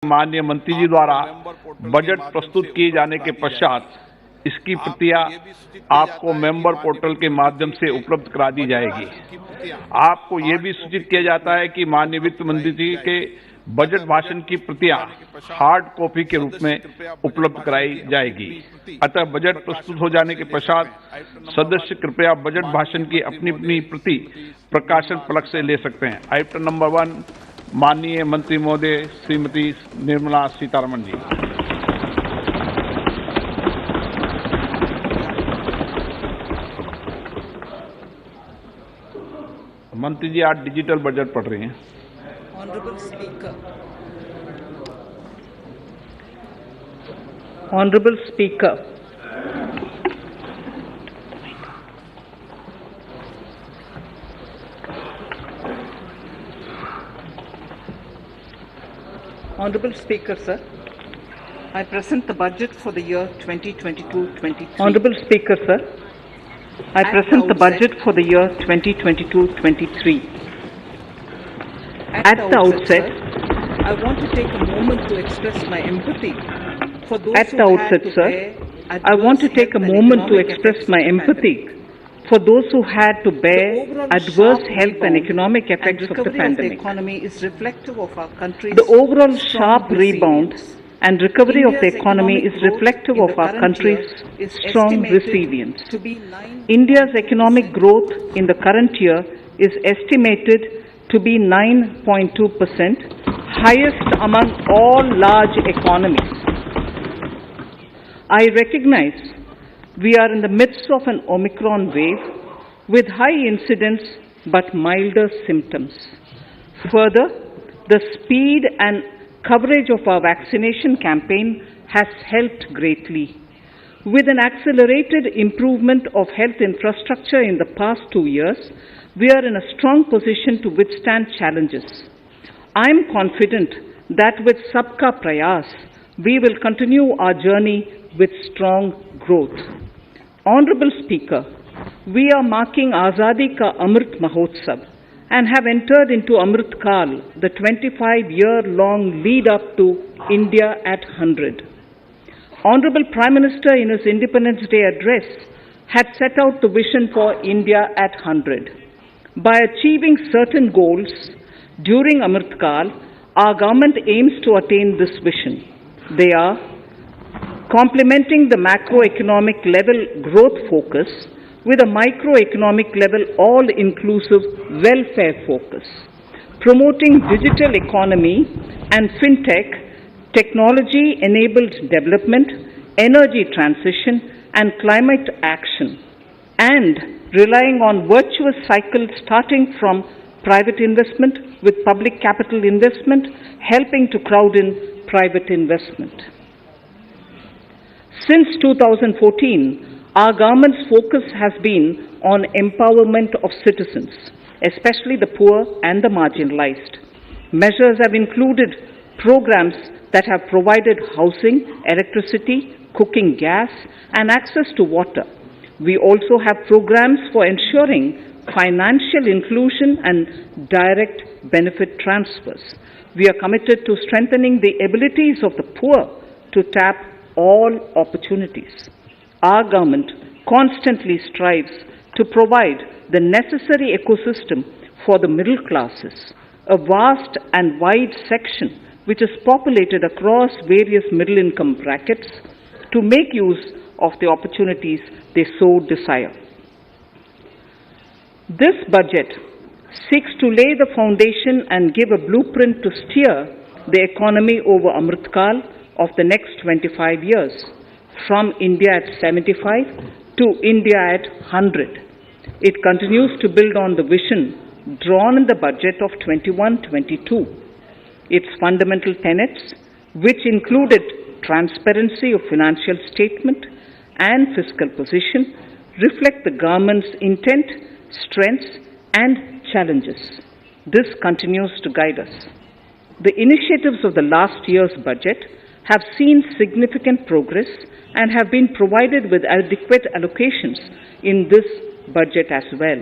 माननीय मंत्री जी द्वारा बजट प्रस्तुत किए जाने के पश्चात इसकी प्रतियां आपको मेंबर पोर्टल के माध्यम से उपलब्ध करा दी जाएगी। आपको ये भी सूचित किया जाता है कि माननीय वित्त मंत्री जी के बजट भाषण की प्रतियां हार्ड कॉपी के रूप में उपलब्ध कराई जाएगी। अतः बजट प्रस्तुत हो जाने के पश्चात सदस्य कृपया बजट भाषण की अपनी अपनी प्रति प्रकाशन फलक से ले सकते हैं। आइटम नंबर 1, माननीय मंत्री महोदय श्रीमती निर्मला सीतारमण जी। मंत्री जी आज डिजिटल बजट पढ़ रही हैं। Honorable Speaker. Honorable Speaker. Honorable Speaker, sir, I present the budget for the year 2022-23. Honorable Speaker, sir, I present the budget for the year 2022-23. At the outset, sir, I want to take a moment to express my empathy for those At the outset, sir, I want to take a moment to express my empathy for those who had to bear adverse health and economic effects of the pandemic. The economy is reflective of our country's The overall sharp rebound and recovery of the economy is reflective of our country's strong resilience. India's economic growth in the current year is estimated to be 9.2%, highest among all large economies. I recognize we are in the midst of an Omicron wave with high incidence but milder symptoms. Further, the speed and coverage of our vaccination campaign has helped greatly. With an accelerated improvement of health infrastructure in the past 2 years, we are in a strong position to withstand challenges. I am confident that with Sabka Prayas, we will continue our journey with strong growth. Honorable Speaker, we are marking Azadi Ka Amrit Mahotsav and have entered into Amrit Kal, the 25-year-long lead-up to India at 100. Honorable Prime Minister in his Independence Day address had set out the vision for India at 100. By achieving certain goals during Amrit Kal, our government aims to attain this vision. They are complementing the macroeconomic level growth focus with a microeconomic level all-inclusive welfare focus, promoting digital economy and fintech, technology-enabled development, energy transition, and climate action, and relying on virtuous cycles starting from private investment with public capital investment, helping to crowd in private investment. Since 2014, our government's focus has been on empowerment of citizens, especially the poor and the marginalized. Measures have included programs that have provided housing, electricity, cooking gas, and access to water. We also have programs for ensuring financial inclusion and direct benefit transfers. We are committed to strengthening the abilities of the poor to tap all opportunities. Our government constantly strives to provide the necessary ecosystem for the middle classes, a vast and wide section which is populated across various middle income brackets, to make use of the opportunities they so desire. This budget seeks to lay the foundation and give a blueprint to steer the economy over Amrit Kal of the next 25 years, from India at 75 to India at 100. It continues to build on the vision drawn in the budget of 21-22. Its fundamental tenets, which included transparency of financial statement and fiscal position, reflect the government's intent, strengths, and challenges. This continues to guide us. The initiatives of the last year's budget have seen significant progress and have been provided with adequate allocations in this budget as well.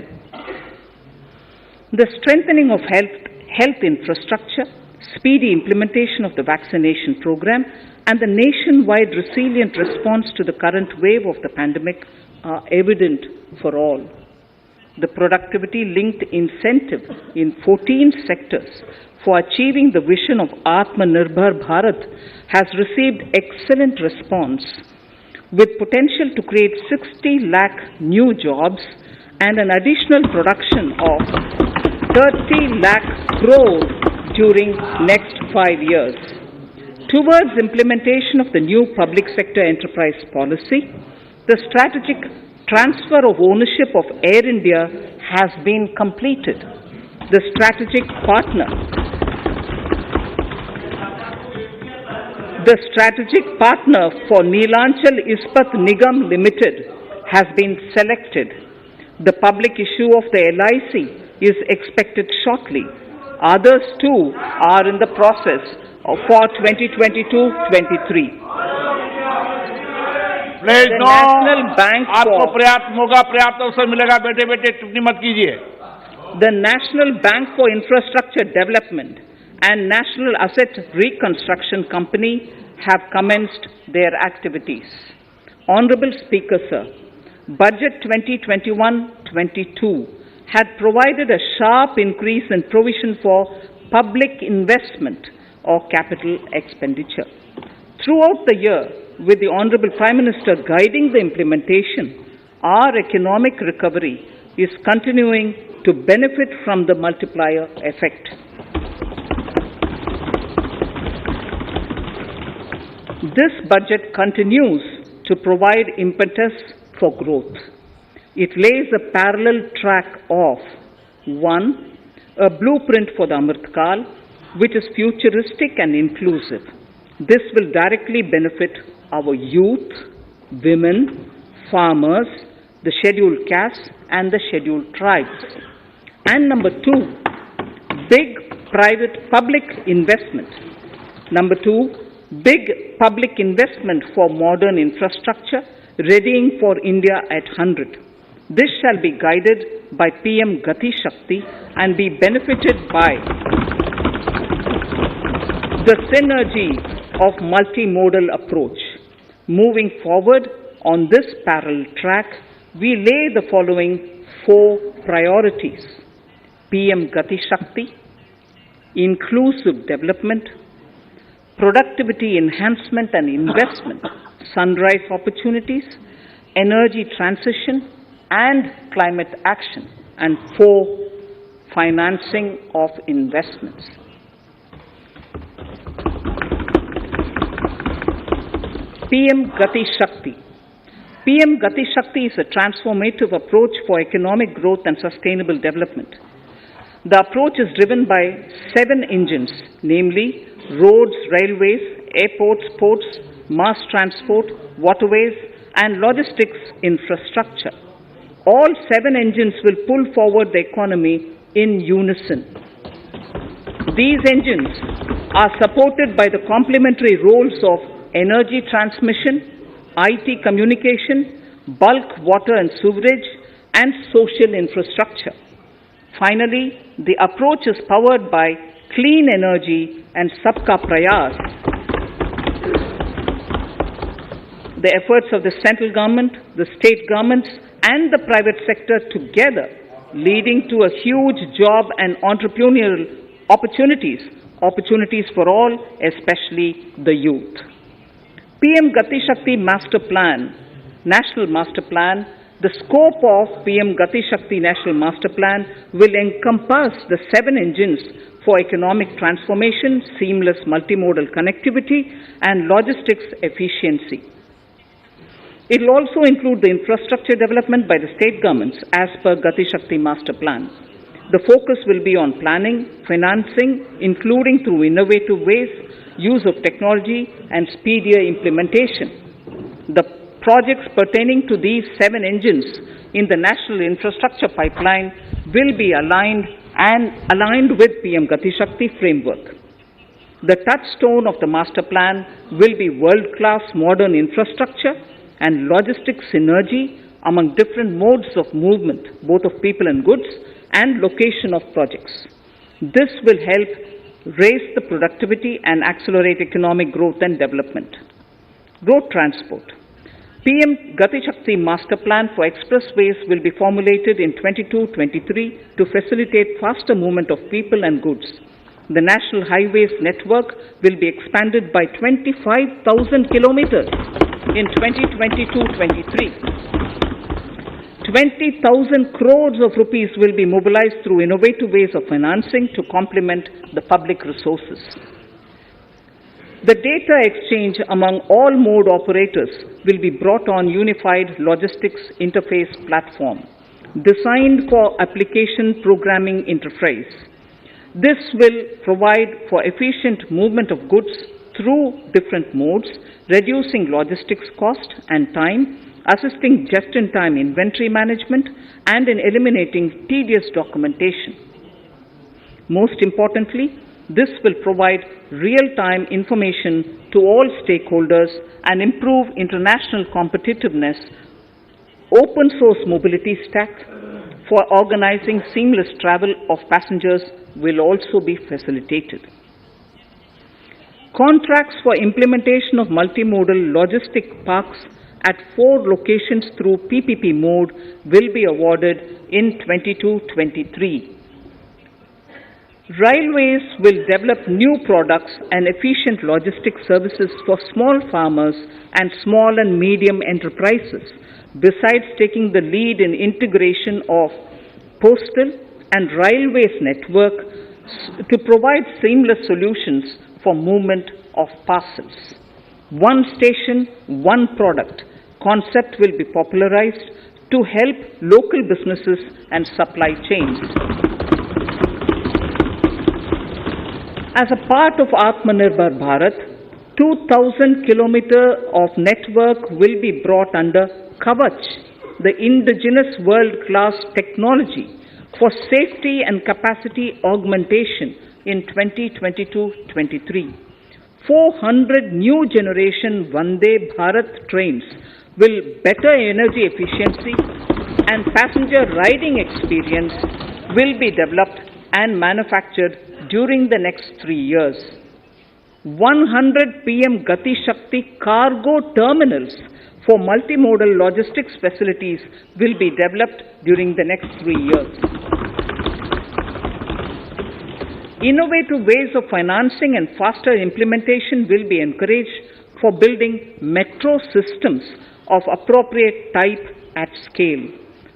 The strengthening of health infrastructure, speedy implementation of the vaccination program, and the nationwide resilient response to the current wave of the pandemic are evident for all. The productivity-linked incentive in 14 sectors for achieving the vision of Atmanirbhar Bharat has received excellent response, with potential to create 60 lakh new jobs and an additional production of 30 lakh crore during next 5 years. Towards implementation of the new public sector enterprise policy, the strategic transfer of ownership of Air India has been completed. The strategic partner for Neelanchal Ispat Nigam Limited has been selected. The public issue of the LIC is expected shortly. Others too are in the process for 2022-23. The National Bank आपको पर्याप्त मौका पर्याप्त अवसर मिलेगा, बेटे बेटे टिप्पणी मत कीजिए. The National Bank for Infrastructure Development and National Asset Reconstruction Company have commenced their activities. Honorable Speaker, sir, Budget 2021-22 had provided a sharp increase in provision for public investment or capital expenditure. Throughout the year, with the Honorable Prime Minister guiding the implementation, our economic recovery is continuing to benefit from the multiplier effect. This budget continues to provide impetus for growth. It lays a parallel track of 1. A blueprint for the Amrit Kal, which is futuristic and inclusive. This will directly benefit our youth, women, farmers, the scheduled castes, and the scheduled tribes. And number 2, big private public investment. Number 2, big public investment for modern infrastructure, readying for India at 100. This shall be guided by PM Gati Shakti and be benefited by the synergy of multimodal approach. Moving forward on this parallel track, we lay the following 4 priorities: PM Gati Shakti, inclusive development, productivity enhancement and investment, sunrise opportunities, energy transition, and climate action, and 4, financing of investments. PM Gati Shakti. PM Gati Shakti is a transformative approach for economic growth and sustainable development. The approach is driven by 7 engines, namely roads, railways, airports, ports, mass transport, waterways, and logistics infrastructure. All 7 engines will pull forward the economy in unison. These engines are supported by the complementary roles of energy transmission, IT communication, bulk water and sewerage, and social infrastructure. Finally, the approach is powered by clean energy and Sabka Prayas. The efforts of the central government, the state governments, and the private sector together, leading to a huge job and entrepreneurial opportunities for all, especially the youth. PM Gati Shakti Master Plan, National Master Plan. The scope of PM Gati Shakti National Master Plan will encompass the 7 engines for economic transformation, seamless multimodal connectivity, and logistics efficiency. It will also include the infrastructure development by the state governments as per Gati Shakti Master Plan. The focus will be on planning, financing, including through innovative ways, use of technology, and speedier implementation. The projects pertaining to these 7 engines in the national infrastructure pipeline will be aligned with PM Gati Shakti framework. The touchstone of the master plan will be world-class modern infrastructure and logistics synergy among different modes of movement, both of people and goods, and location of projects. This will help raise the productivity and accelerate economic growth and development. Road transport. PM Gati Shakti Master Plan for expressways will be formulated in 22-23 to facilitate faster movement of people and goods. The National Highways network will be expanded by 25,000 kilometers in 2022-23. 20,000 crores of rupees will be mobilized through innovative ways of financing to complement the public resources. The data exchange among all mode operators will be brought on unified logistics interface platform, designed for application programming interface. This will provide for efficient movement of goods through different modes, reducing logistics cost and time, assisting just-in-time inventory management, and in eliminating tedious documentation. Most importantly, this will provide real-time information to all stakeholders and improve international competitiveness. Open source mobility stack for organizing seamless travel of passengers will also be facilitated. Contracts for implementation of multimodal logistic parks at 4 locations through PPP mode will be awarded in 22-23. Railways will develop new products and efficient logistics services for small farmers and small and medium enterprises, besides taking the lead in integration of postal and railways network to provide seamless solutions for movement of parcels. One station, one product concept will be popularized to help local businesses and supply chains. As a part of Atmanirbhar Bharat, 2,000 kilometers of network will be brought under Kavach, the indigenous world-class technology for safety and capacity augmentation in 2022-23. 400 new generation Vande Bharat trains will better energy efficiency and passenger riding experience will be developed and manufactured during the next 3 years. 100 PM Gati Shakti cargo terminals for multimodal logistics facilities will be developed during the next 3 years. Innovative ways of financing and faster implementation will be encouraged for building metro systems of appropriate type at scale.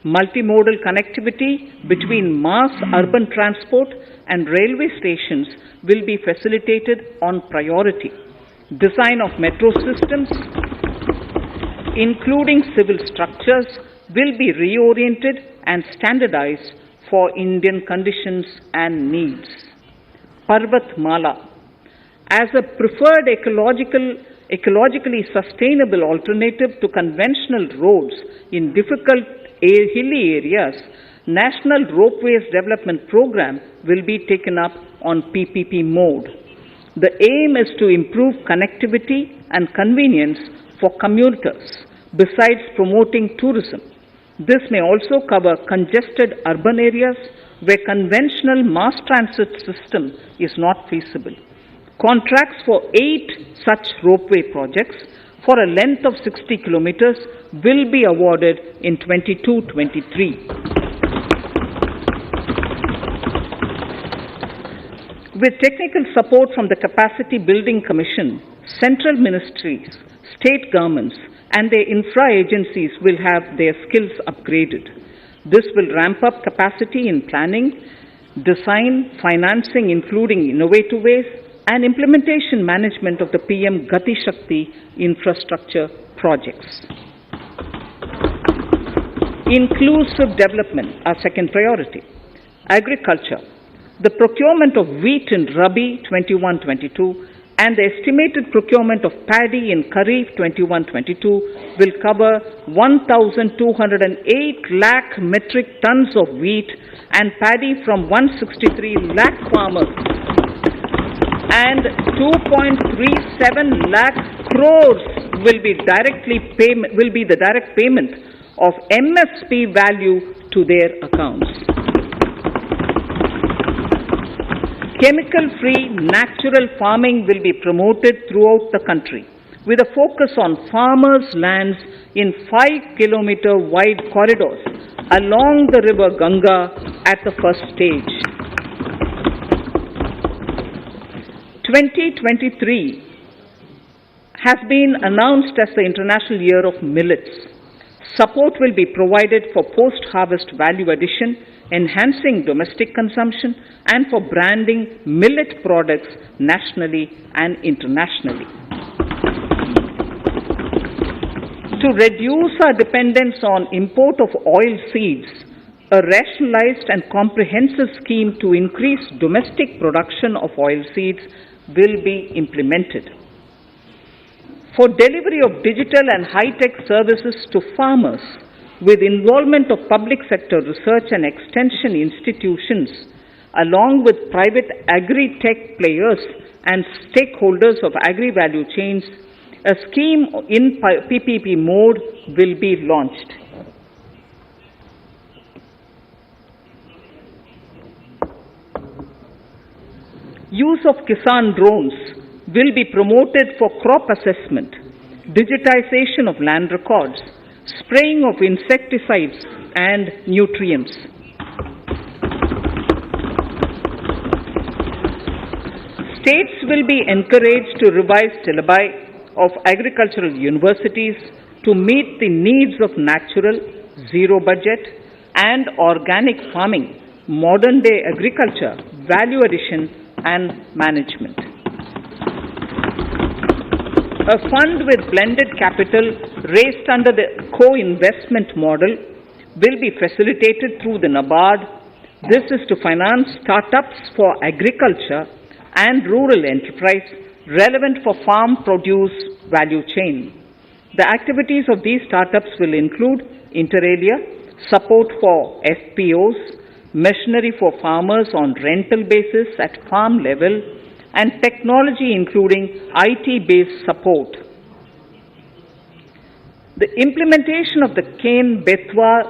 Multimodal connectivity between mass urban transport and railway stations will be facilitated on priority. Design of metro systems, including civil structures, will be reoriented and standardized for Indian conditions and needs. Parvat Mala. As a preferred ecologically sustainable alternative to conventional roads in difficult hilly areas, National Ropeways Development Program will be taken up on PPP mode. The aim is to improve connectivity and convenience for commuters, besides promoting tourism. This may also cover congested urban areas where conventional mass transit system is not feasible. Contracts for 8 such ropeway projects for a length of 60 kilometers will be awarded in 22-23. With technical support from the Capacity Building Commission, central ministries, state governments, and their infra agencies will have their skills upgraded. This will ramp up capacity in planning, design, financing, including innovative ways, and implementation management of the PM Gati Shakti infrastructure projects. Inclusive development, our second priority. Agriculture. The procurement of wheat in Rabi 21-22 and the estimated procurement of paddy in Kharif 21-22 will cover 1,208 lakh metric tons of wheat and paddy from 163 lakh farmers, and 2.37 lakh crores will be the direct payment of MSP value to their accounts. Chemical-free natural farming will be promoted throughout the country, with a focus on farmers' lands in 5-kilometer wide corridors along the river Ganga at the first stage. 2023 has been announced as the International Year of Millets. Support will be provided for post-harvest value addition, enhancing domestic consumption, and for branding millet products nationally and internationally. To reduce our dependence on import of oil seeds, a rationalized and comprehensive scheme to increase domestic production of oil seeds will be implemented. For delivery of digital and high-tech services to farmers, with involvement of public sector research and extension institutions, along with private agri-tech players and stakeholders of agri-value chains, a scheme in PPP mode will be launched. Use of Kisan drones will be promoted for crop assessment, digitization of land records, spraying of insecticides and nutrients. States will be encouraged to revise syllabi of agricultural universities to meet the needs of natural, zero budget, and organic farming, modern day agriculture, value addition, and management. A fund with blended capital raised under the co-investment model will be facilitated through the NABARD. This is to finance startups for agriculture and rural enterprise relevant for farm produce value chain. The activities of these startups will include inter alia, support for FPOs, machinery for farmers on rental basis at farm level, and technology including IT-based support. The implementation of the Ken-Betwa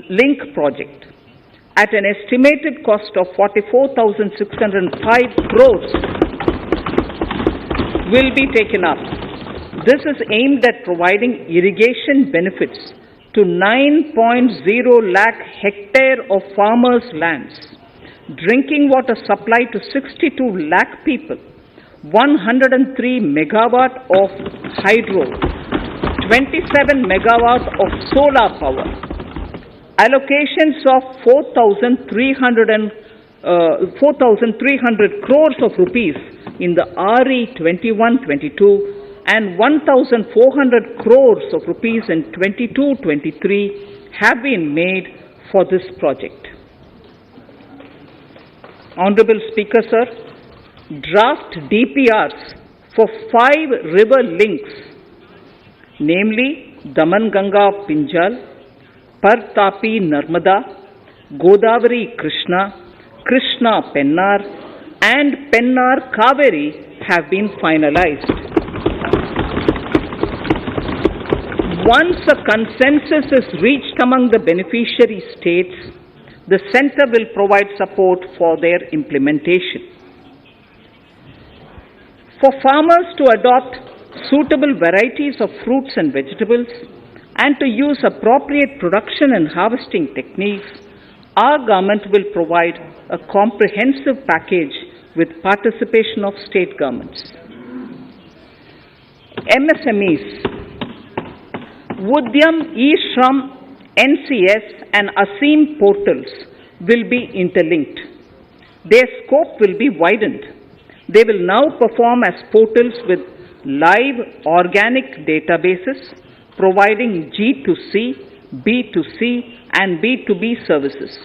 link project at an estimated cost of 44,605 crores will be taken up. This is aimed at providing irrigation benefits to 9.0 lakh hectare of farmers' lands, drinking water supply to 62 lakh people, 103 megawatt of hydro, 27 megawatt of solar power, allocations of 4,300 crores of rupees in the RE 21-22 and 1,400 crores of rupees in 22-23 have been made for this project. Honorable Speaker, sir, draft DPRs for 5 river links, namely Daman-Ganga Pinjal, Par-Tapi Nirmala, Godavari Krishna, Krishna Pennar, and Pennar Kaveri have been finalized. Once a consensus is reached among the beneficiary states, the Centre will provide support for their implementation. For farmers to adopt suitable varieties of fruits and vegetables and to use appropriate production and harvesting techniques, our government will provide a comprehensive package with participation of state governments. MSMEs, Udyam, eShram, NCS and ASEEM portals will be interlinked. Their scope will be widened. They will now perform as portals with live organic databases, providing G2C, B2C and B2B services.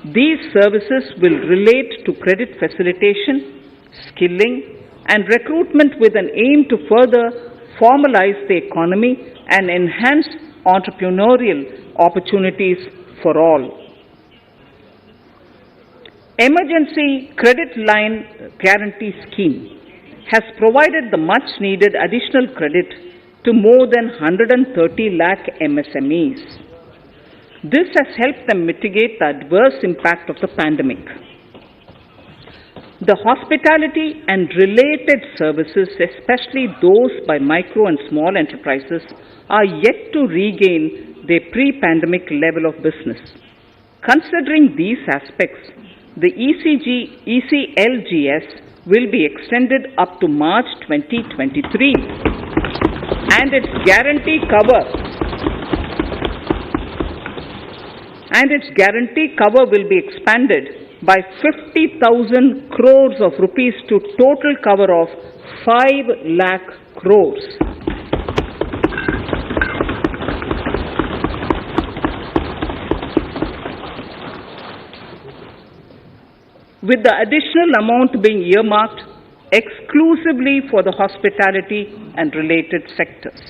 These services will relate to credit facilitation, skilling and recruitment with an aim to further formalize the economy and enhance entrepreneurial opportunities for all. Emergency Credit Line Guarantee Scheme has provided the much needed additional credit to more than 130 lakh MSMEs. This has helped them mitigate the adverse impact of the pandemic. The hospitality and related services, especially those by micro and small enterprises, are yet to regain their pre-pandemic level of business. Considering these aspects, the ECLGS will be extended up to March 2023, and its guarantee cover will be expanded by 50,000 crores of rupees to total cover of 5 lakh crores. With the additional amount being earmarked exclusively for the hospitality and related sectors.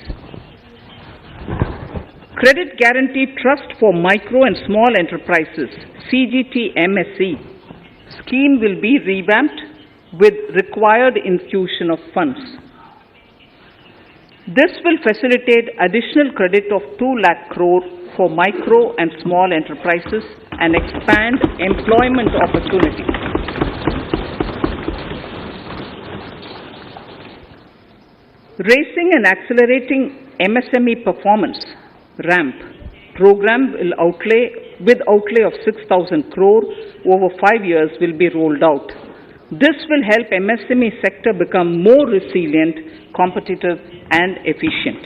Credit Guarantee Trust for Micro and Small Enterprises, CGTMSE, scheme will be revamped with required infusion of funds. This will facilitate additional credit of 2 lakh crore for micro and small enterprises and expand employment opportunities. Raising and accelerating MSME performance, RAMP, program will with outlay of 6,000 crore over 5 years will be rolled out. This will help MSME sector become more resilient, competitive and efficient.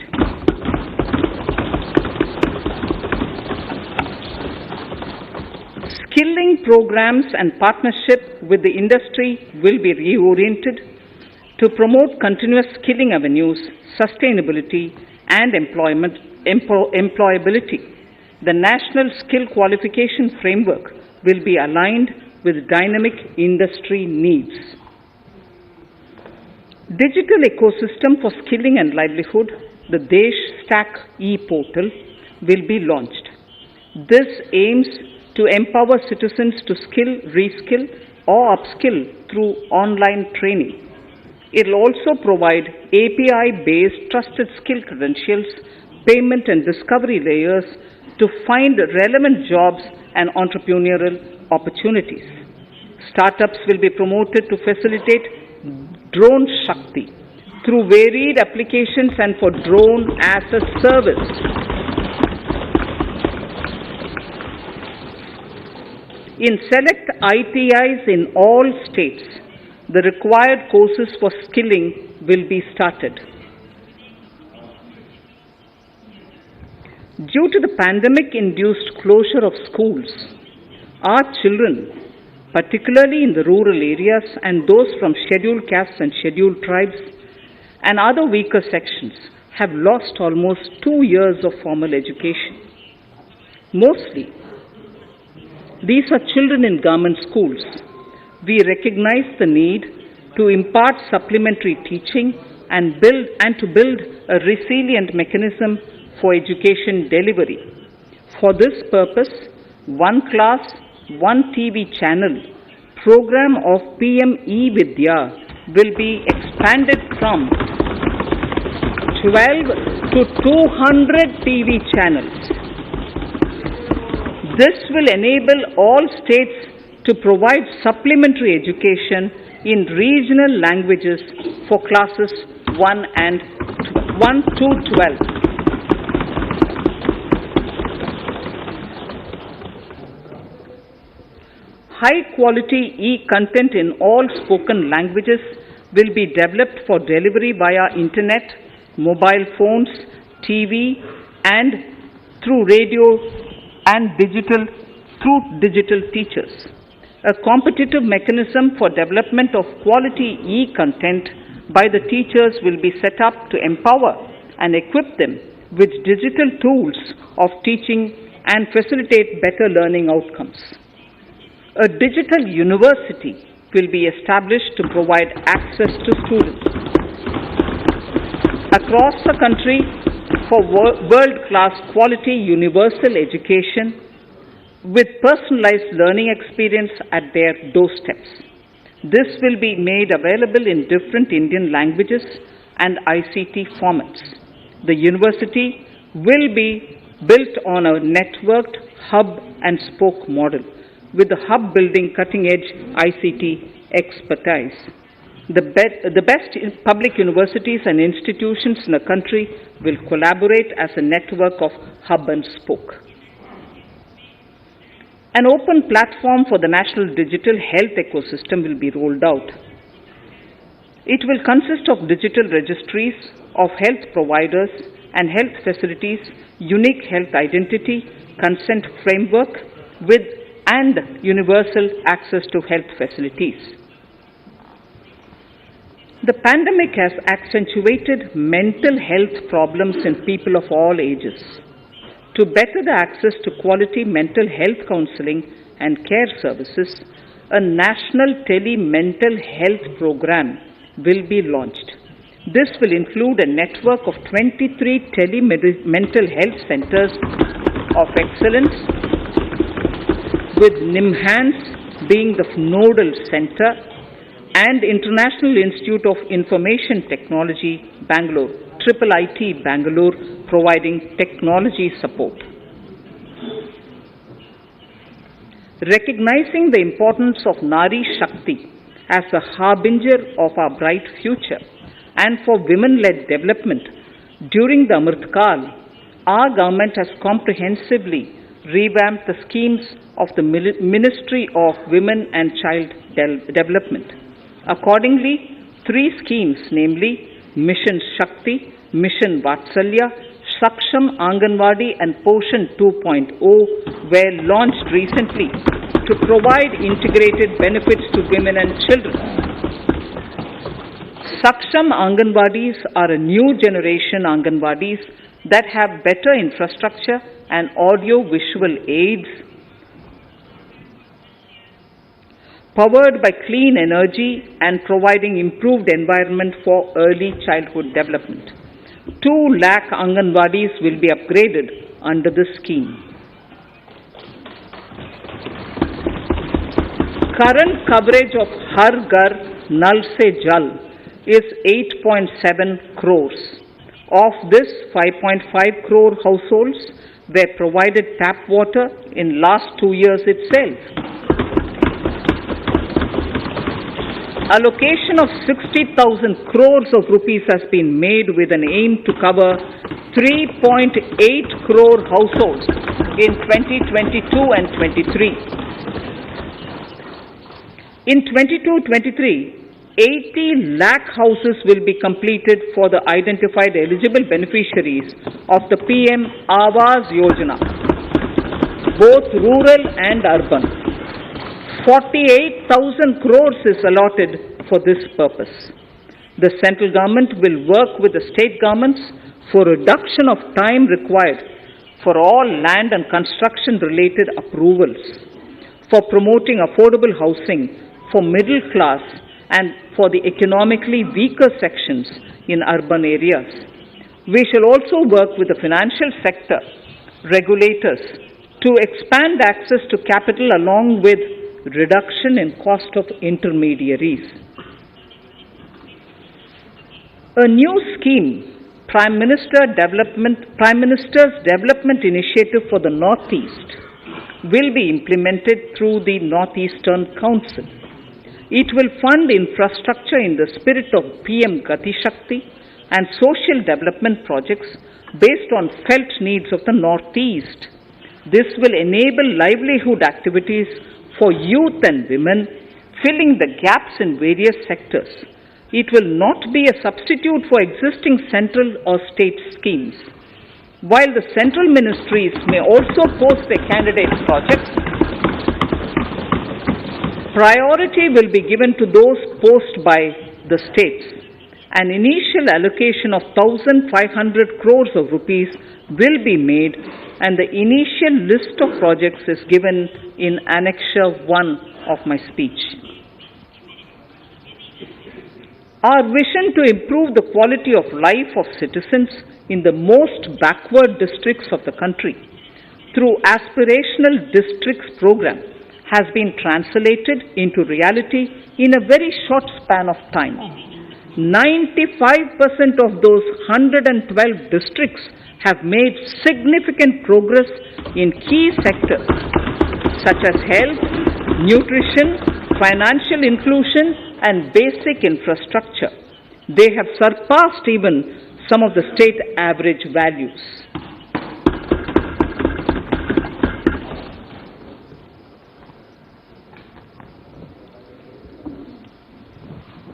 Skilling programs and partnership with the industry will be reoriented to promote continuous skilling avenues, sustainability and employability. The National Skill Qualification Framework will be aligned with dynamic industry needs. Digital ecosystem for skilling and livelihood, the Desh Stack e-portal, will be launched. This aims to empower citizens to skill, reskill or upskill through online training. It will also provide API-based trusted skill credentials, payment and discovery layers to find relevant jobs and entrepreneurial opportunities. Startups will be promoted to facilitate Drone Shakti through varied applications and for drone as a service. In select ITIs in all states, the required courses for skilling will be started. Due to the pandemic-induced closure of schools, our children, particularly in the rural areas and those from scheduled castes and scheduled tribes and other weaker sections, have lost almost 2 years of formal education. Mostly, these are children in government schools. We recognize the need to impart supplementary teaching and to build a resilient mechanism for education delivery. For this purpose, One Class, One TV channel program of PM E-Vidya will be expanded from 12 to 200 TV channels. This will enable all states to provide supplementary education in regional languages for classes 1 to 12. High-quality e-content in all spoken languages will be developed for delivery via internet, mobile phones, TV, and through radio and through digital teachers. A competitive mechanism for development of quality e-content by the teachers will be set up to empower and equip them with digital tools of teaching and facilitate better learning outcomes. A digital university will be established to provide access to students across the country for world-class quality universal education with personalized learning experience at their doorsteps. This will be made available in different Indian languages and ICT formats. The university will be built on a networked hub and spoke model, with the hub building cutting-edge ICT expertise. The best public universities and institutions in the country will collaborate as a network of hub and spoke. An open platform for the national digital health ecosystem will be rolled out. It will consist of digital registries of health providers and health facilities, unique health identity, consent framework, and universal access to health facilities. The pandemic has accentuated mental health problems in people of all ages. To better the access to quality mental health counseling and care services, a national tele-mental health program will be launched. This will include a network of 23 tele-mental health centers of excellence, with NIMHANS being the nodal center, and International Institute of Information Technology, Bangalore, IIIT Bangalore, providing technology support. Recognizing the importance of Nari Shakti as a harbinger of our bright future and for women-led development, during the Amrit Kal, our government has comprehensively revamped the schemes of the Ministry of Women and Child Development. Accordingly, 3 schemes, namely Mission Shakti, Mission Vatsalya, Saksham Anganwadi and Poshan 2.0 were launched recently to provide integrated benefits to women and children. Saksham Anganwadis are a new generation Anganwadis that have better infrastructure and audio-visual aids, powered by clean energy and providing improved environment for early childhood development. 2 lakh Anganwadis will be upgraded under this scheme. Current coverage of Har Ghar Nal Se Jal is 8.7 crores. Of this, 5.5 crore households were provided tap water in last 2 years itself. Allocation of 60,000 crores of rupees has been made with an aim to cover 3.8 crore households in 2022 and 23. In 22-23, 80 lakh houses will be completed for the identified eligible beneficiaries of the PM Awas Yojana, both rural and urban. 48,000 crores is allotted for this purpose. The central government will work with the state governments for reduction of time required for all land and construction related approvals, for promoting affordable housing for middle class and for the economically weaker sections in urban areas. We shall also work with the financial sector regulators to expand access to capital along with reduction in cost of intermediaries. A new scheme, Prime Minister's Development Initiative for the Northeast, will be implemented through the Northeastern Council. It will fund infrastructure in the spirit of PM Gati Shakti and social development projects based on felt needs of the Northeast. This will enable livelihood activities for youth and women, filling the gaps in various sectors. It will not be a substitute for existing central or state schemes. While the central ministries may also post their candidates' projects, priority will be given to those posted by the states. An initial allocation of 1,500 crores of rupees will be made, and the initial list of projects is given in Annexure 1 of my speech. Our vision to improve the quality of life of citizens in the most backward districts of the country through Aspirational Districts program has been translated into reality in a very short span of time. 95% of those 112 districts have made significant progress in key sectors such as health, nutrition, financial inclusion and basic infrastructure, they have surpassed even some of the state average values.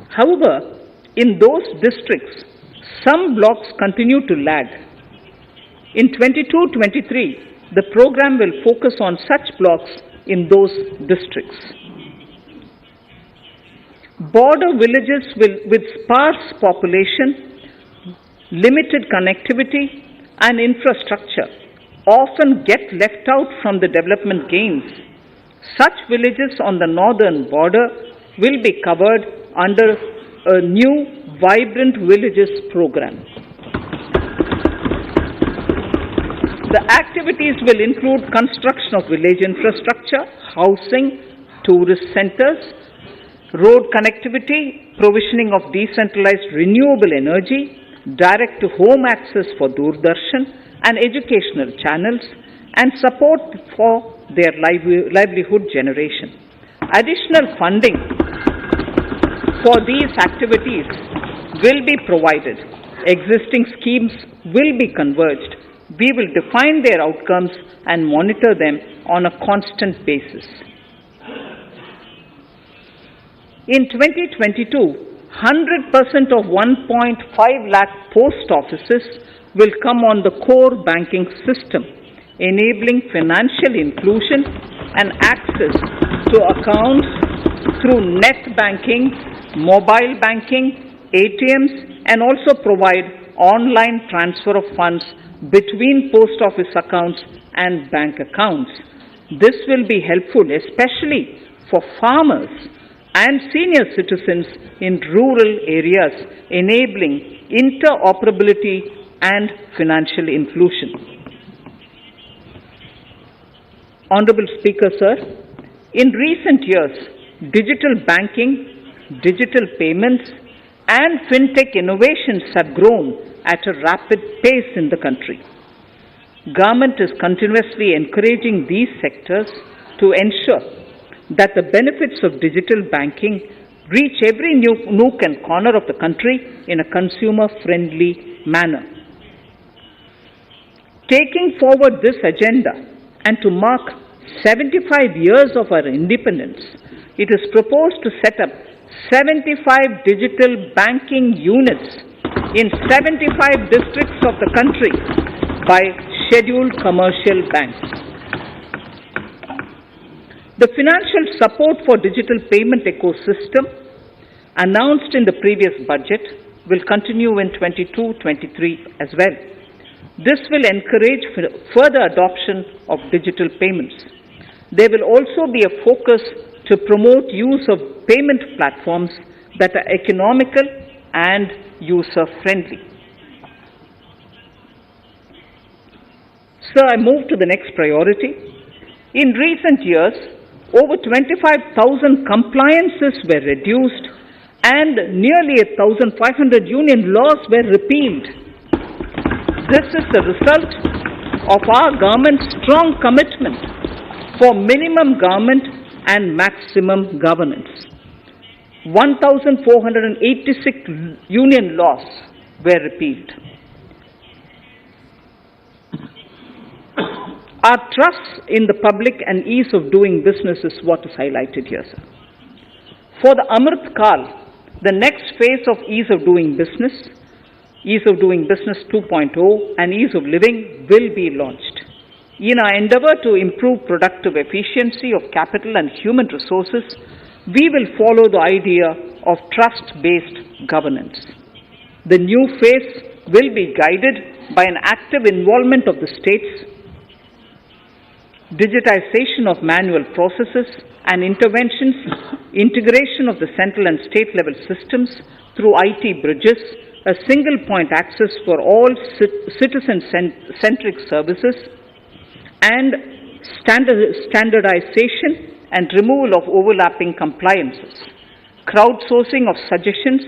However, in those districts, some blocks continue to lag. In 22-23, the program will focus on such blocks in those districts. Border villages with sparse population, limited connectivity, and infrastructure often get left out from the development gains. Such villages on the northern border will be covered under a new Vibrant Villages program. The activities will include construction of village infrastructure, housing, tourist centers, road connectivity, provisioning of decentralized renewable energy, direct-to-home access for Doordarshan and educational channels, and support for their livelihood generation. Additional funding for these activities will be provided. Existing schemes will be converged. We will define their outcomes and monitor them on a constant basis. In 2022, 100% of 1.5 lakh post offices will come on the core banking system, enabling financial inclusion and access to accounts through net banking, mobile banking, ATMs, and also provide online transfer of funds between post office accounts and bank accounts. This will be helpful especially for farmers and senior citizens in rural areas, enabling interoperability and financial inclusion. Honorable Speaker, sir, in recent years, digital banking, digital payments, and fintech innovations have grown at a rapid pace in the country. Government is continuously encouraging these sectors to ensure that the benefits of digital banking reach every nook and corner of the country in a consumer-friendly manner. Taking forward this agenda and to mark 75 years of our independence, it is proposed to set up 75 digital banking units in 75 districts of the country by scheduled commercial banks. The financial support for digital payment ecosystem announced in the previous budget will continue in 22-23 as well. This will encourage further adoption of digital payments. There will also be a focus to promote use of payment platforms that are economical and user-friendly. Sir, I move to the next priority. In recent years, over 25,000 compliances were reduced and nearly 1,500 union laws were repealed. This is the result of our government's strong commitment for minimum government and maximum governance. 1,486 union laws were repealed. Our trust in the public and ease of doing business is what is highlighted here, sir. For the Amrit Kal, the next phase of ease of doing business 2.0 and ease of living will be launched. In our endeavor to improve productive efficiency of capital and human resources, we will follow the idea of trust-based governance. The new phase will be guided by an active involvement of the states, digitization of manual processes and interventions, integration of the central and state level systems through IT bridges, a single point access for all citizen-centric services, and standardization and removal of overlapping compliances. Crowdsourcing of suggestions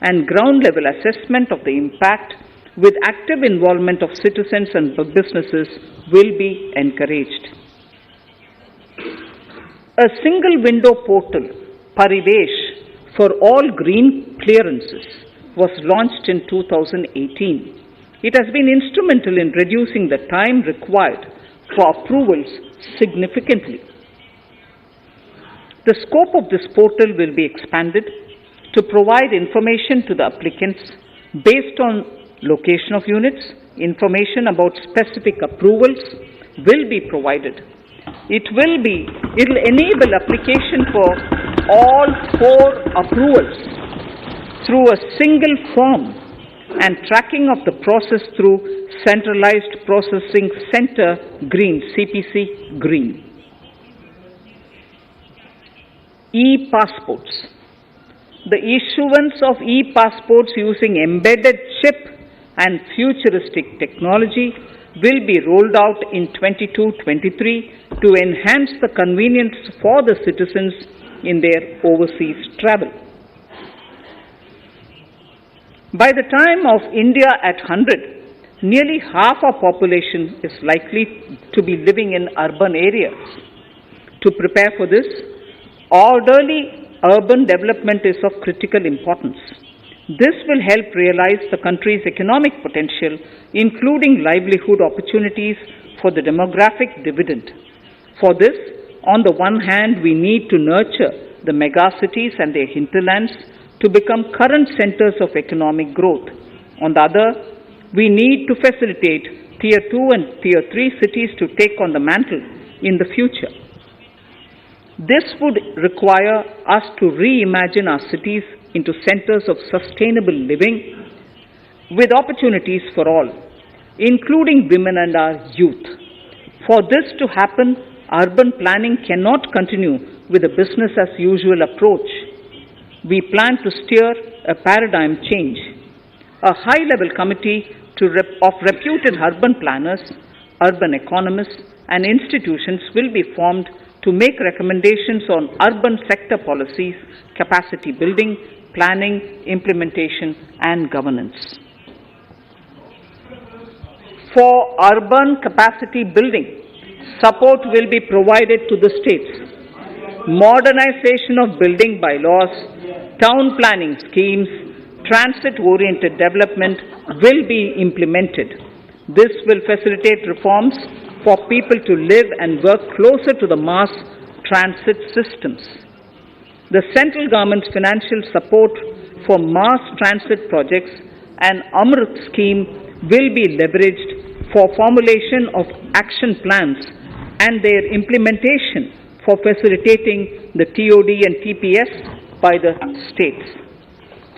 and ground-level assessment of the impact with active involvement of citizens and businesses will be encouraged. A single window portal Parivesh for all green clearances was launched in 2018. It has been instrumental in reducing the time required for approvals significantly. The scope of this portal will be expanded to provide information to the applicants based on location of units. Information about specific approvals will be provided. It will enable application for all 4 approvals through a single form and tracking of the process through Centralized Processing Center Green, CPC Green. E-passports. The issuance of e-passports using embedded chip and futuristic technology will be rolled out in 22-23 to enhance the convenience for the citizens in their overseas travel. By the time of India at 100, nearly half our population is likely to be living in urban areas. To prepare for this, orderly urban development is of critical importance. This will help realize the country's economic potential, including livelihood opportunities for the demographic dividend. For this, on the one hand, we need to nurture the megacities and their hinterlands to become current centers of economic growth. On the other, we need to facilitate Tier 2 and Tier 3 cities to take on the mantle in the future. This would require us to reimagine our cities into centers of sustainable living with opportunities for all, including women and our youth. For this to happen, urban planning cannot continue with a business as usual approach. We plan to steer a paradigm change. A high-level committee of reputed urban planners, urban economists, and institutions will be formed to make recommendations on urban sector policies, capacity building, planning, implementation, and governance. For urban capacity building, support will be provided to the states. Modernization of building bylaws, town planning schemes, transit-oriented development will be implemented. This will facilitate reforms for people to live and work closer to the mass transit systems. The central government's financial support for mass transit projects and Amrit scheme will be leveraged for formulation of action plans and their implementation for facilitating the TOD and TPS by the states.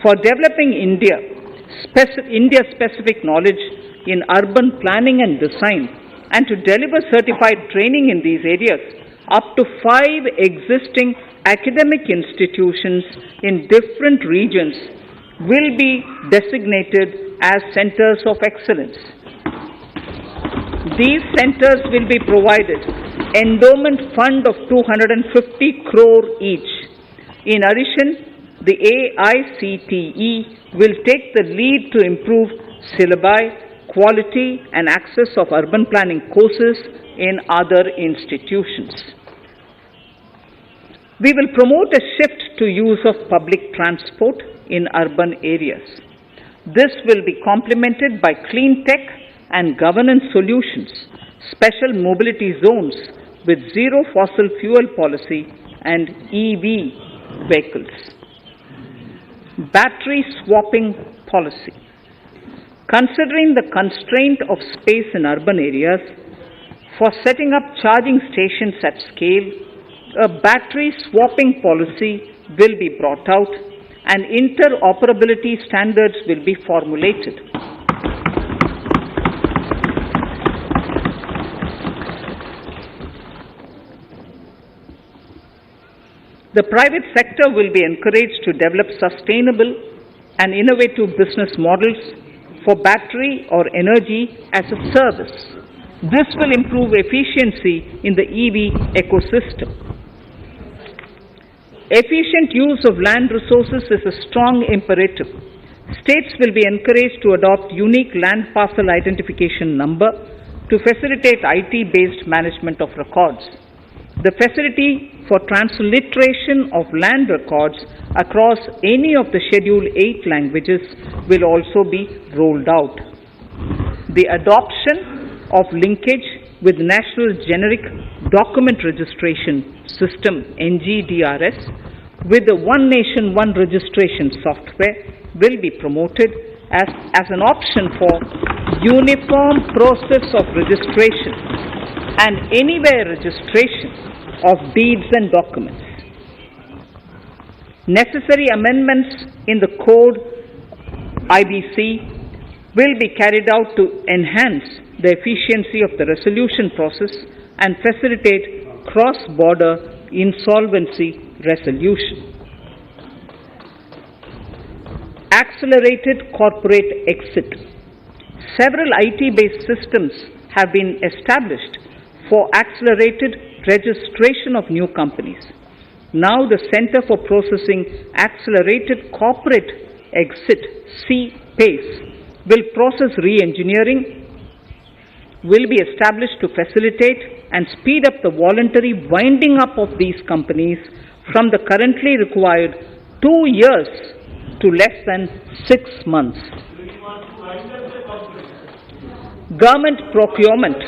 For developing India-specific knowledge in urban planning and design, and to deliver certified training in these areas, up to 5 existing academic institutions in different regions will be designated as centers of excellence. These centers will be provided endowment fund of 250 crore each. In addition, the AICTE will take the lead to improve syllabi, quality and access of urban planning courses in other institutions. We will promote a shift to use of public transport in urban areas. This will be complemented by clean tech and governance solutions, special mobility zones with zero fossil fuel policy and EV vehicles. Battery swapping policy. Considering the constraint of space in urban areas, for setting up charging stations at scale, a battery swapping policy will be brought out and interoperability standards will be formulated. The private sector will be encouraged to develop sustainable and innovative business models for battery or energy as a service. This will improve efficiency in the EV ecosystem. Efficient use of land resources is a strong imperative. States will be encouraged to adopt unique land parcel identification number to facilitate IT-based management of records. The facility for transliteration of land records across any of the Schedule 8 languages will also be rolled out. The adoption of linkage with National Generic Document Registration System (NGDRS) with the One Nation, One Registration software will be promoted as an option for uniform process of registration and anywhere registration of deeds and documents. Necessary amendments in the code IBC will be carried out to enhance the efficiency of the resolution process and facilitate cross-border insolvency resolution. Accelerated corporate exit. Several IT-based systems have been established for accelerated registration of new companies. Now the Center for Processing Accelerated Corporate Exit, CPACE, will process re-engineering, will be established to facilitate and speed up the voluntary winding up of these companies from the currently required 2 years to less than 6 months. Government procurement.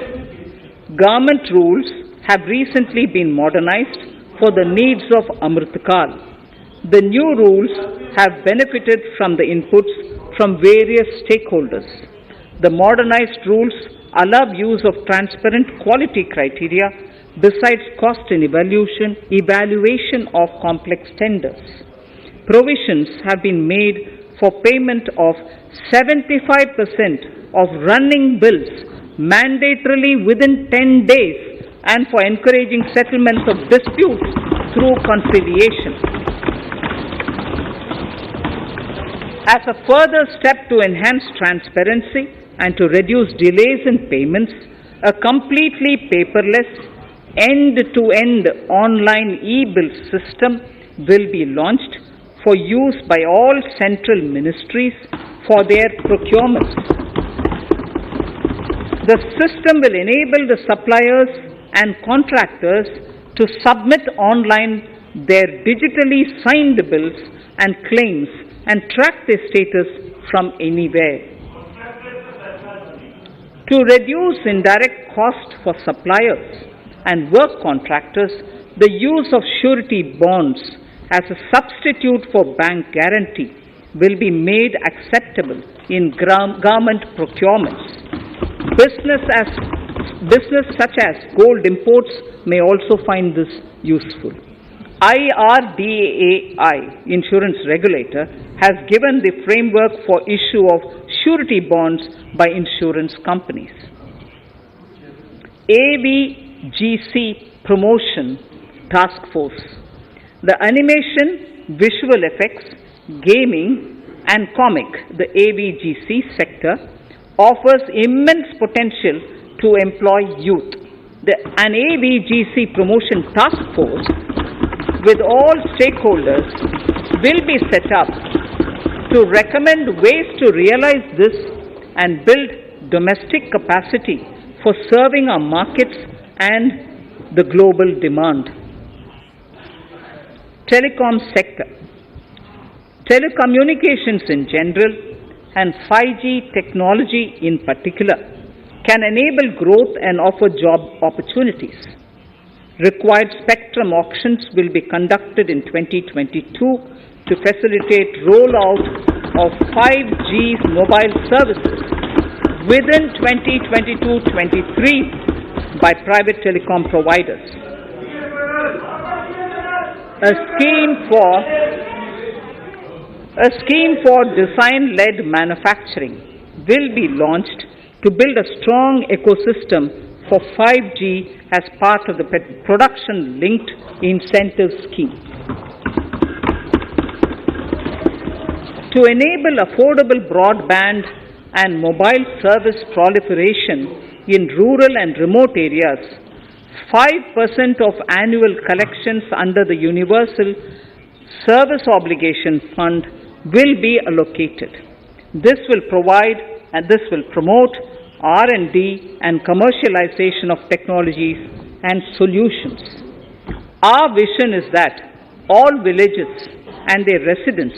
Government rules have recently been modernized for the needs of Amritkal. The new rules have benefited from the inputs from various stakeholders. The modernized rules allow use of transparent quality criteria besides cost and evaluation of complex tenders. Provisions have been made for payment of 75% of running bills mandatorily within 10 days and for encouraging settlements of disputes through conciliation. As a further step to enhance transparency and to reduce delays in payments, a completely paperless, end-to-end online e-bill system will be launched for use by all central ministries for their procurements. The system will enable the suppliers and contractors to submit online their digitally signed bills and claims and track their status from anywhere. To reduce indirect cost for suppliers and work contractors, the use of surety bonds as a substitute for bank guarantee will be made acceptable in government procurements. Business such as gold imports may also find this useful. IRDAI, insurance regulator, has given the framework for issue of surety bonds by insurance companies. AVGC Promotion Task Force. The animation, visual effects, gaming and comic, the AVGC sector, offers immense potential to employ youth. An AVGC Promotion Task Force with all stakeholders will be set up to recommend ways to realize this and build domestic capacity for serving our markets and the global demand. Telecom sector. Telecommunications in general and 5G technology in particular can enable growth and offer job opportunities. Required spectrum auctions will be conducted in 2022 to facilitate rollout of 5G mobile services within 2022-23 by private telecom providers. A scheme for design-led manufacturing will be launched to build a strong ecosystem for 5G as part of the production-linked incentive scheme. To enable affordable broadband and mobile service proliferation in rural and remote areas, 5% of annual collections under the Universal Service Obligation Fund will be allocated. This will promote R&D and commercialization of technologies and solutions. Our vision is that all villages and their residents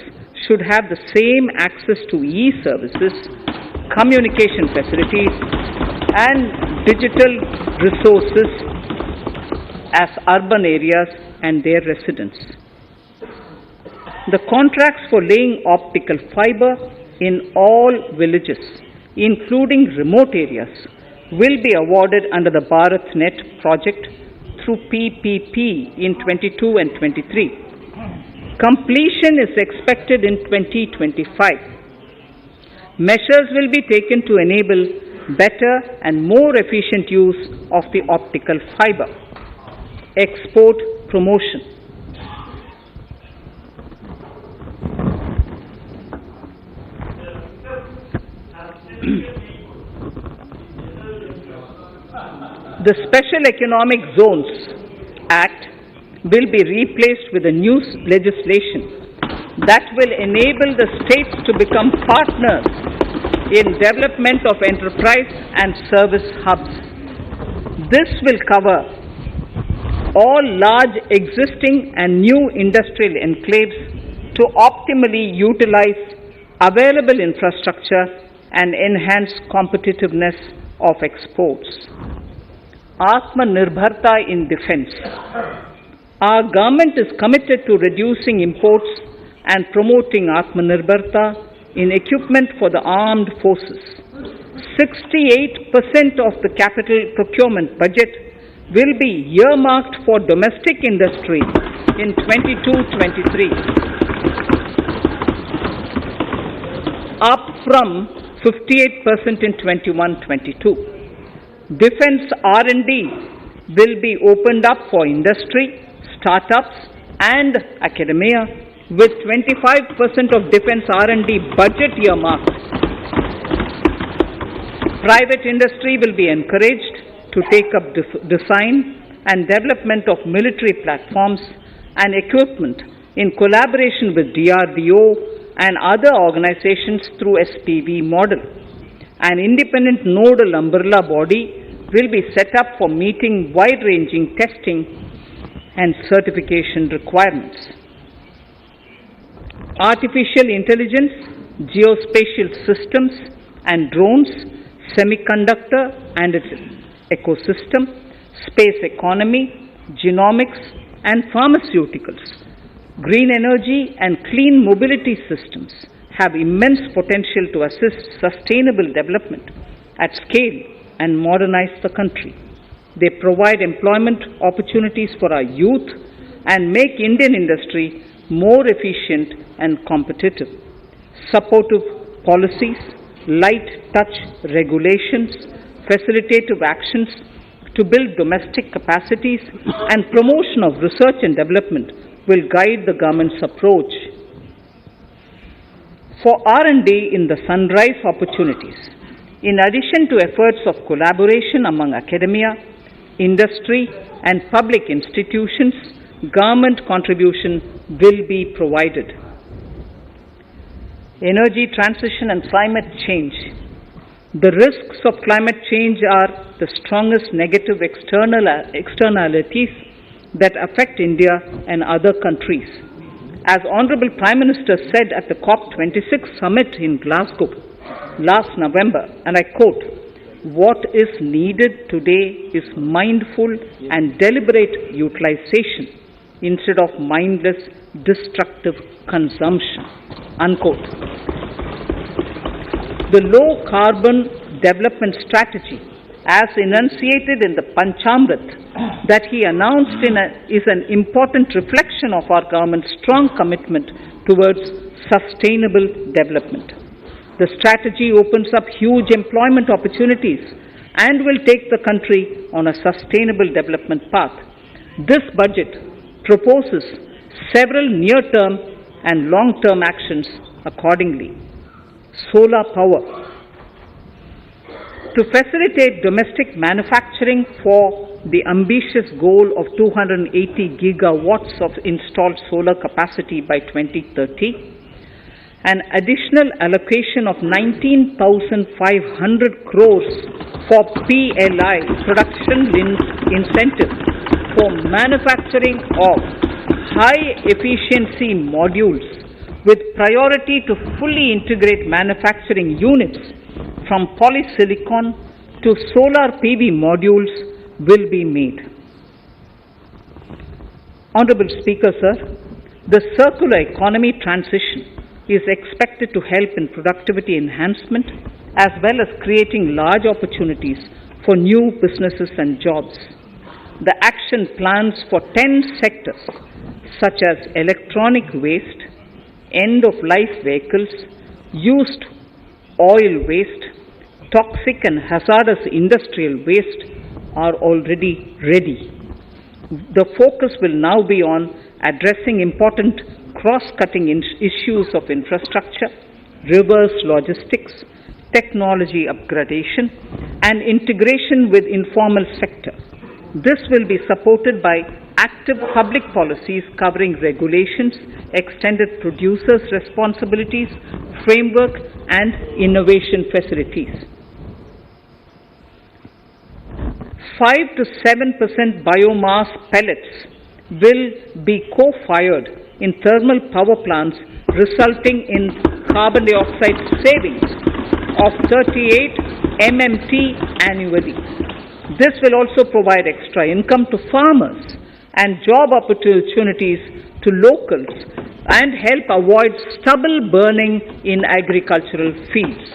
should have the same access to e-services, communication facilities, and digital resources as urban areas and their residents. The contracts for laying optical fiber in all villages, including remote areas, will be awarded under the BharatNet project through PPP in 22 and 23. Completion is expected in 2025. Measures will be taken to enable better and more efficient use of the optical fiber. Export promotion. The Special Economic Zones Act will be replaced with a new legislation that will enable the states to become partners in development of enterprise and service hubs. This will cover all large existing and new industrial enclaves to optimally utilize available infrastructure and enhance competitiveness of exports. Atmanirbharta in defense. Our government is committed to reducing imports and promoting Atmanirbharta in equipment for the armed forces. 68% of the capital procurement budget will be earmarked for domestic industry in 22-23, up from 58% in 21-22. Defense R&D will be opened up for industry, startups, and academia, with 25% of defense R&D budget earmarked. Private industry will be encouraged to take up design and development of military platforms and equipment in collaboration with DRDO and other organizations through SPV model. An independent nodal umbrella body will be set up for meeting wide-ranging testing and certification requirements. Artificial intelligence, geospatial systems and drones, semiconductor and its ecosystem, space economy, genomics and pharmaceuticals, green energy and clean mobility systems have immense potential to assist sustainable development at scale and modernize the country. They provide employment opportunities for our youth and make Indian industry more efficient and competitive. Supportive policies, light touch regulations, facilitative actions to build domestic capacities and promotion of research and development will guide the government's approach. For R&D in the sunrise opportunities, in addition to efforts of collaboration among academia, industry and public institutions, government contribution will be provided. Energy transition and climate change. The risks of climate change are the strongest negative externalities that affect India and other countries. As Honorable Prime Minister said at the COP26 summit in Glasgow last November, and I quote, "What is needed today is mindful and deliberate utilization instead of mindless, destructive consumption," unquote. The low-carbon development strategy, as enunciated in the Panchamrit that he announced is an important reflection of our government's strong commitment towards sustainable development. The strategy opens up huge employment opportunities and will take the country on a sustainable development path. This budget proposes several near-term and long-term actions accordingly. Solar power. To facilitate domestic manufacturing for the ambitious goal of 280 gigawatts of installed solar capacity by 2030, an additional allocation of 19,500 crores for PLI, production linked incentive, for manufacturing of high-efficiency modules with priority to fully integrate manufacturing units from polysilicon to solar PV modules will be made. Honorable Speaker, sir, the circular economy transition is expected to help in productivity enhancement as well as creating large opportunities for new businesses and jobs. The action plans for 10 sectors such as electronic waste, end-of-life vehicles, used oil waste, toxic and hazardous industrial waste are already ready. The focus will now be on addressing important cross-cutting issues of infrastructure, reverse logistics, technology upgradation, and integration with informal sector. This will be supported by active public policies covering regulations, extended producers' responsibilities, framework, and innovation facilities. 5 to 7% biomass pellets will be co-fired in thermal power plants, resulting in carbon dioxide savings of 38 MMT annually. This will also provide extra income to farmers and job opportunities to locals and help avoid stubble burning in agricultural fields.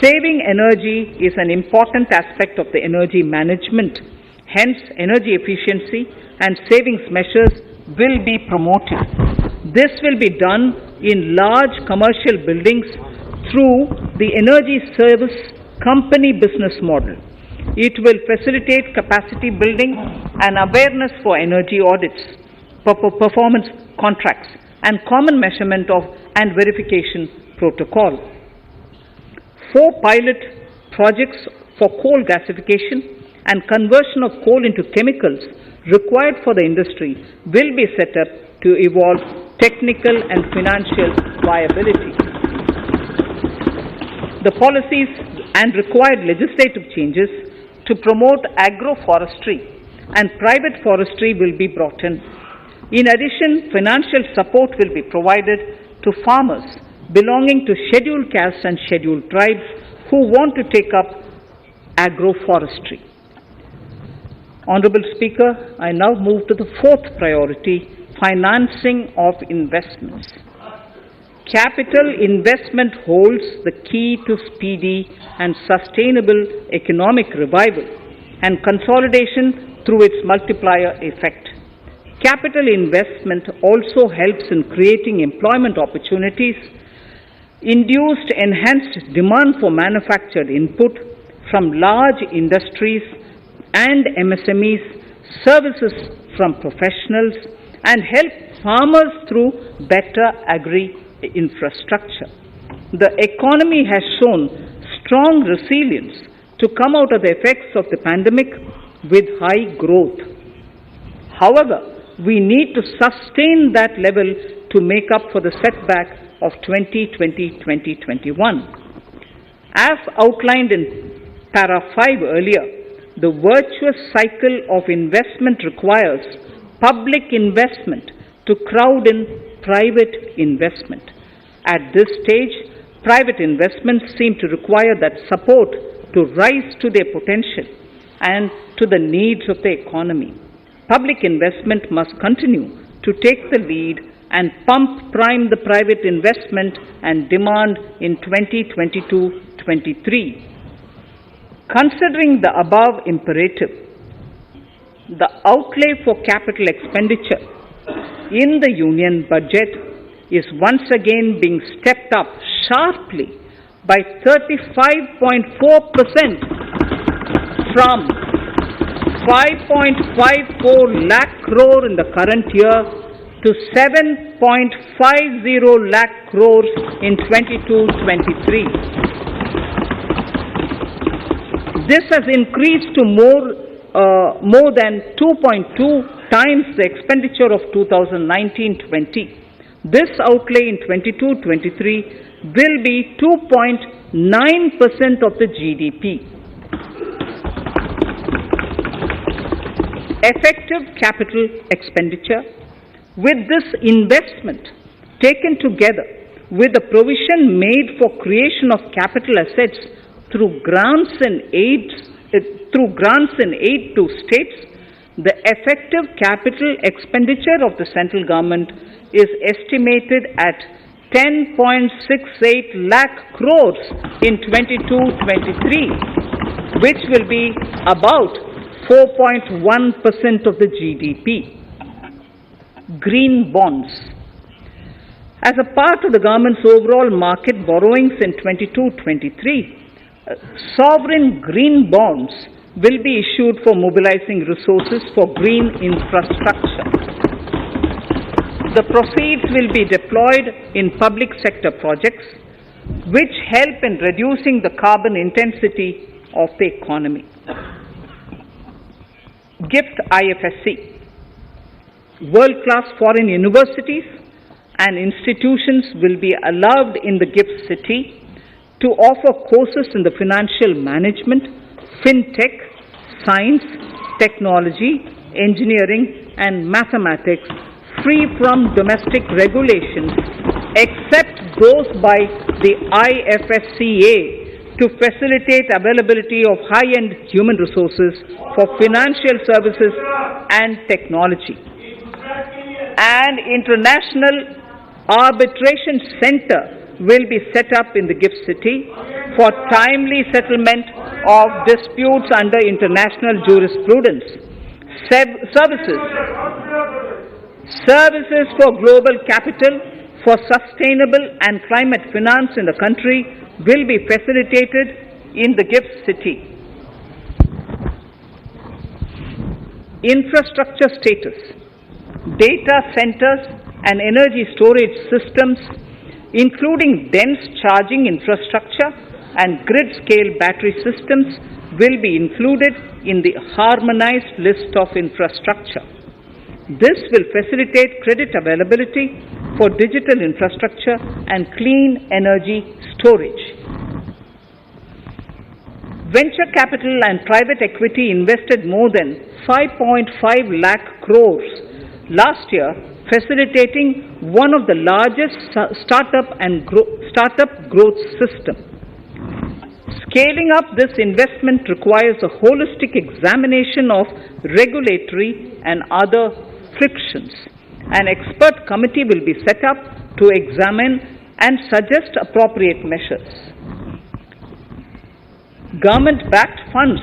Saving energy is an important aspect of the energy management. Hence, energy efficiency and savings measures will be promoted. This will be done in large commercial buildings through the energy service company business model. It will facilitate capacity building and awareness for energy audits, performance contracts, and common measurement of and verification protocol. 4 pilot projects for coal gasification and conversion of coal into chemicals required for the industry will be set up to evolve technical and financial viability. The policies and required legislative changes to promote agroforestry and private forestry will be brought in. In addition, financial support will be provided to farmers belonging to scheduled castes and scheduled tribes who want to take up agroforestry. Honorable Speaker, I now move to the 4th priority, financing of investments. Capital investment holds the key to speedy and sustainable economic revival and consolidation through its multiplier effect. Capital investment also helps in creating employment opportunities, induced enhanced demand for manufactured input from large industries and MSMEs, services from professionals, and help farmers through better agri-infrastructure. The economy has shown strong resilience to come out of the effects of the pandemic with high growth. However, we need to sustain that level to make up for the setback of 2020-2021. As outlined in para 5 earlier, the virtuous cycle of investment requires public investment to crowd in private investment. At this stage, private investments seem to require that support to rise to their potential and to the needs of the economy. Public investment must continue to take the lead and prime the private investment and demand in 2022-23. Considering the above imperative, the outlay for capital expenditure in the Union budget is once again being stepped up sharply by 35.4% from 5.54 lakh crore in the current year to 7.50 lakh crores in 22-23. This has increased to more than 2.2 times the expenditure of 2019-20. This outlay in 22-23 will be 2.9% of the GDP. effective capital expenditure. With this investment taken together with the provision made for creation of capital assets through grants and aid to states, the effective capital expenditure of the central government is estimated at 10.68 lakh crores in 22-23, which will be about 4.1% of the GDP. Green bonds. As a part of the government's overall market borrowings in 22-23, sovereign green bonds will be issued for mobilizing resources for green infrastructure. The proceeds will be deployed in public sector projects which help in reducing the carbon intensity of the economy. GIFT IFSC. World-class foreign universities and institutions will be allowed in the GIFT city to offer courses in the financial management, fintech, science, technology, engineering, and mathematics free from domestic regulations except those by the IFSCA to facilitate availability of high-end human resources for financial services and technology. An international arbitration center will be set up in the GIFT city for timely settlement of disputes under international jurisprudence. Services for global capital for sustainable and climate finance in the country will be facilitated in the GIFT city. Infrastructure status. Data centers and energy storage systems, including dense charging infrastructure and grid-scale battery systems, will be included in the harmonized list of infrastructure. This will facilitate credit availability for digital infrastructure and clean energy storage. Venture capital and private equity invested more than 5.5 lakh crores last year, facilitating one of the largest startup growth system. Scaling up this investment requires a holistic examination of regulatory and other frictions. An expert committee will be set up to examine and suggest appropriate measures. Government-backed funds,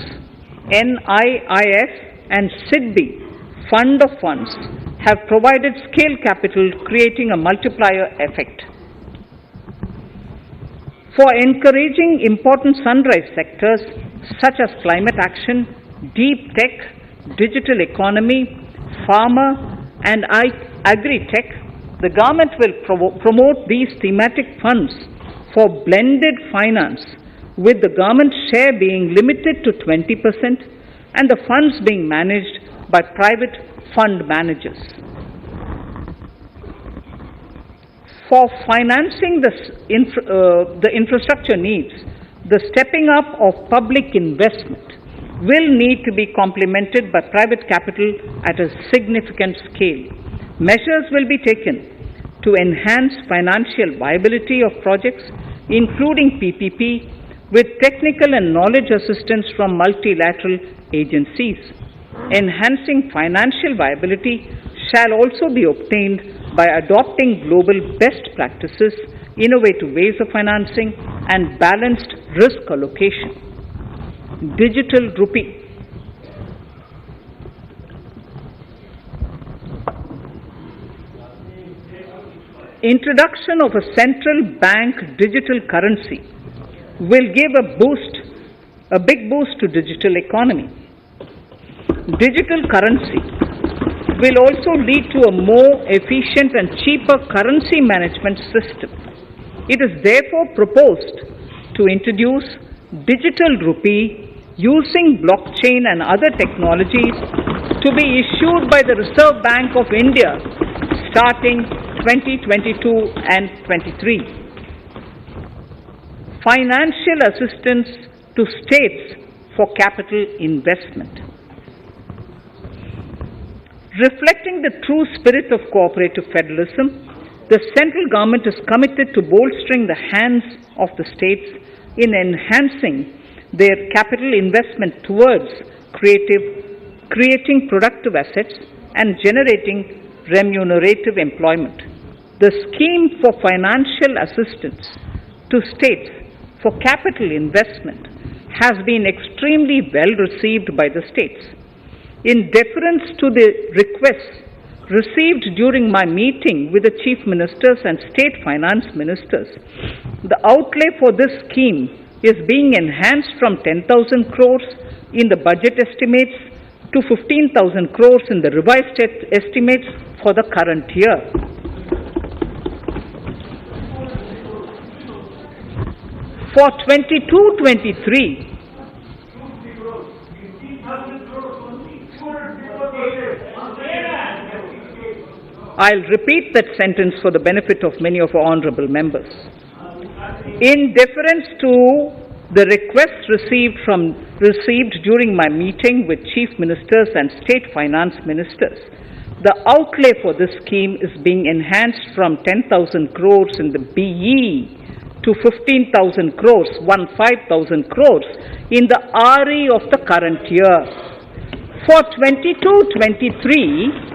NIIF and SIDBI, Fund of Funds, have provided scale capital, creating a multiplier effect. For encouraging important sunrise sectors such as climate action, deep tech, digital economy, pharma, and agri-tech, the government will promote these thematic funds for blended finance, with the government share being limited to 20% and the funds being managed by private fund managers. For financing the infrastructure needs, the stepping up of public investment will need to be complemented by private capital at a significant scale. Measures will be taken to enhance financial viability of projects, including PPP, with technical and knowledge assistance from multilateral agencies. Enhancing financial viability shall also be obtained by adopting global best practices, innovative ways of financing, and balanced risk allocation. Digital rupee. Introduction of a central bank digital currency will give a big boost to digital economy. Digital currency will also lead to a more efficient and cheaper currency management system. It is therefore proposed to introduce digital rupee using blockchain and other technologies to be issued by the Reserve Bank of India starting 2022 and 23. Financial assistance to states for capital investment. Reflecting the true spirit of cooperative federalism, the central government is committed to bolstering the hands of the states in enhancing their capital investment towards creating productive assets and generating remunerative employment. The scheme for financial assistance to states for capital investment has been extremely well received by the states. In deference to the requests received during my meeting with the chief ministers and state finance ministers, the outlay for this scheme is being enhanced from 10,000 crores in the budget estimates to 15,000 crores in the revised estimates for the current year. For 22-23, I'll repeat that sentence for the benefit of many of our honorable members. In deference to the requests received during my meeting with chief ministers and state finance ministers, the outlay for this scheme is being enhanced from 10,000 crores in the BE to 15,000 crores, 15,000 crores in the RE of the current year. For 22-23,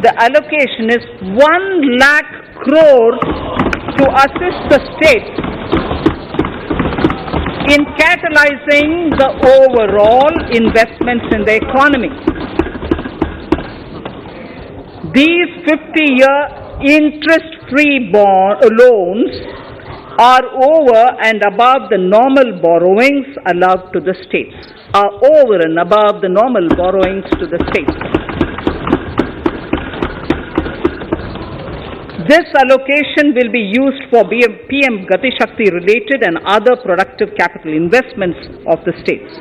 the allocation is 1 lakh crore to assist the states in catalyzing the overall investments in the economy. These 50-year interest-free loans are over and above the normal borrowings allowed to the states, This allocation will be used for PM Gati Shakti related and other productive capital investments of the states.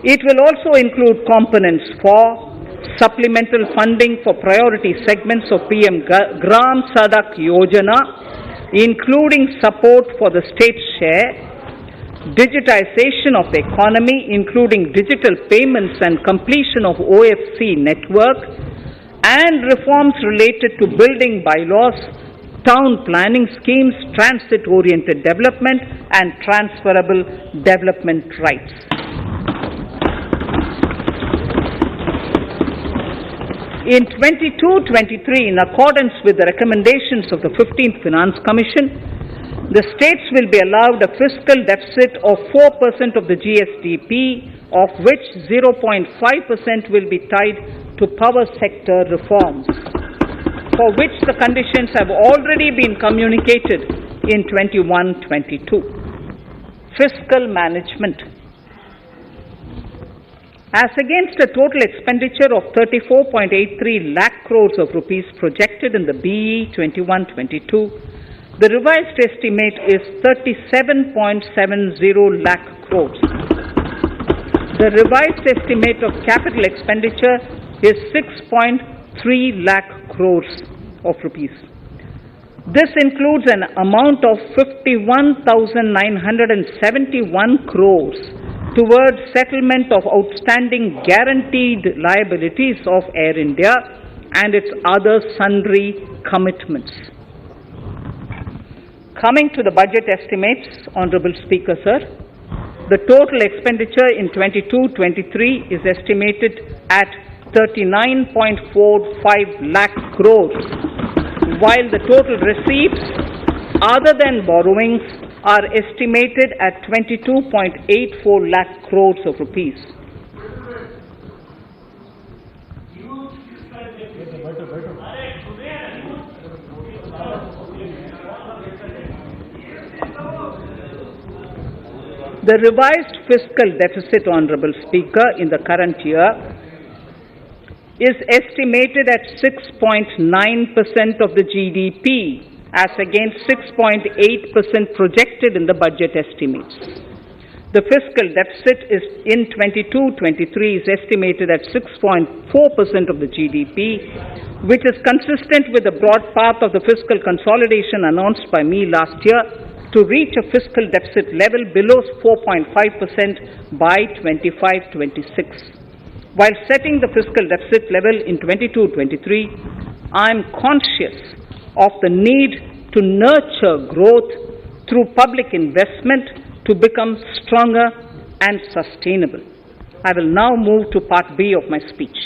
It will also include components for supplemental funding for priority segments of PM Gram Sadak Yojana, including support for the state's share, digitization of the economy, including digital payments and completion of OFC network, and reforms related to building bylaws, town planning schemes, transit-oriented development, and transferable development rights. In 22-23, in accordance with the recommendations of the 15th Finance Commission, the states will be allowed a fiscal deficit of 4% of the GSDP, of which 0.5% will be tied to power sector reforms, for which the conditions have already been communicated in 21-22. Fiscal management. As against a total expenditure of 34.83 lakh crores of rupees projected in the BE 21-22, the revised estimate is 37.70 lakh crores. The revised estimate of capital expenditure is 6.3 lakh crores of rupees. This includes an amount of 51,971 crores towards settlement of outstanding guaranteed liabilities of Air India and its other sundry commitments. Coming to the budget estimates, Honorable Speaker, sir, the total expenditure in 22-23 is estimated at 39.45 lakh crores, while the total receipts other than borrowings are estimated at 22.84 lakh crores of rupees. The revised fiscal deficit, Honorable Speaker, in the current year is estimated at 6.9% of the GDP, as against 6.8% projected in the budget estimates. The fiscal deficit is in 22-23 is estimated at 6.4% of the GDP, which is consistent with the broad path of the fiscal consolidation announced by me last year to reach a fiscal deficit level below 4.5% by 25-26. while setting the fiscal deficit level in 22-23, I am conscious of the need to nurture growth through public investment to become stronger and sustainable. I will now move to part B of my speech.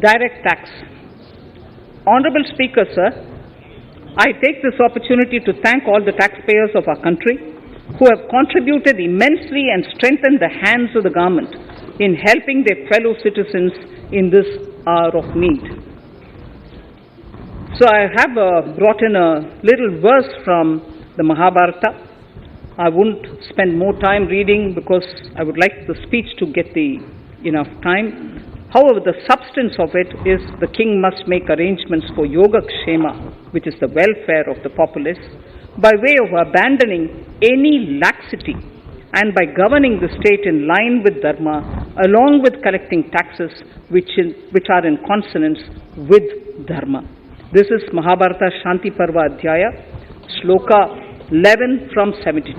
Direct tax. Honorable Speaker, sir, I take this opportunity to thank all the taxpayers of our country who have contributed immensely and strengthened the hands of the government in helping their fellow citizens in this hour of need. So I have brought in a little verse from the Mahabharata. I won't spend more time reading because I would like the speech to get enough time. However, the substance of it is the king must make arrangements for yoga kshema, which is the welfare of the populace, by way of abandoning any laxity and by governing the state in line with dharma, along with collecting taxes which are in consonance with dharma. This is Mahabharata Shanti Parva Adhyaya, Shloka 11 from 72.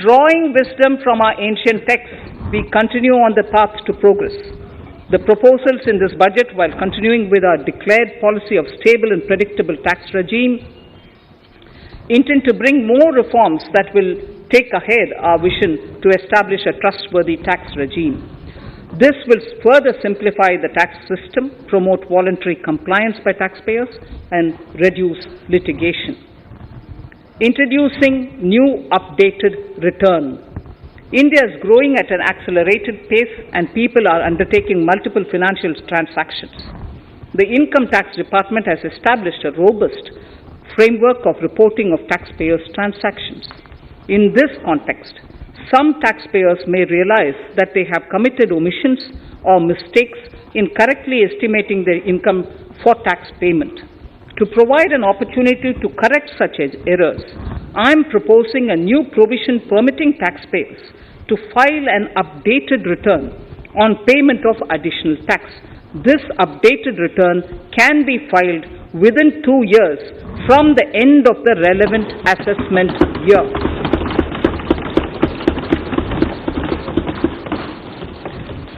Drawing wisdom from our ancient texts, we continue on the path to progress. The proposals in this budget, while continuing with our declared policy of stable and predictable tax regime, intend to bring more reforms that will take ahead our vision to establish a trustworthy tax regime. This will further simplify the tax system, promote voluntary compliance by taxpayers, and reduce litigation. Introducing new updated return. India is growing at an accelerated pace and people are undertaking multiple financial transactions. The Income Tax Department has established a robust framework of reporting of taxpayers' transactions. In this context, some taxpayers may realize that they have committed omissions or mistakes in correctly estimating their income for tax payment. To provide an opportunity to correct such errors, I am proposing a new provision permitting taxpayers to file an updated return on payment of additional tax. This updated return can be filed within 2 years from the end of the relevant assessment year.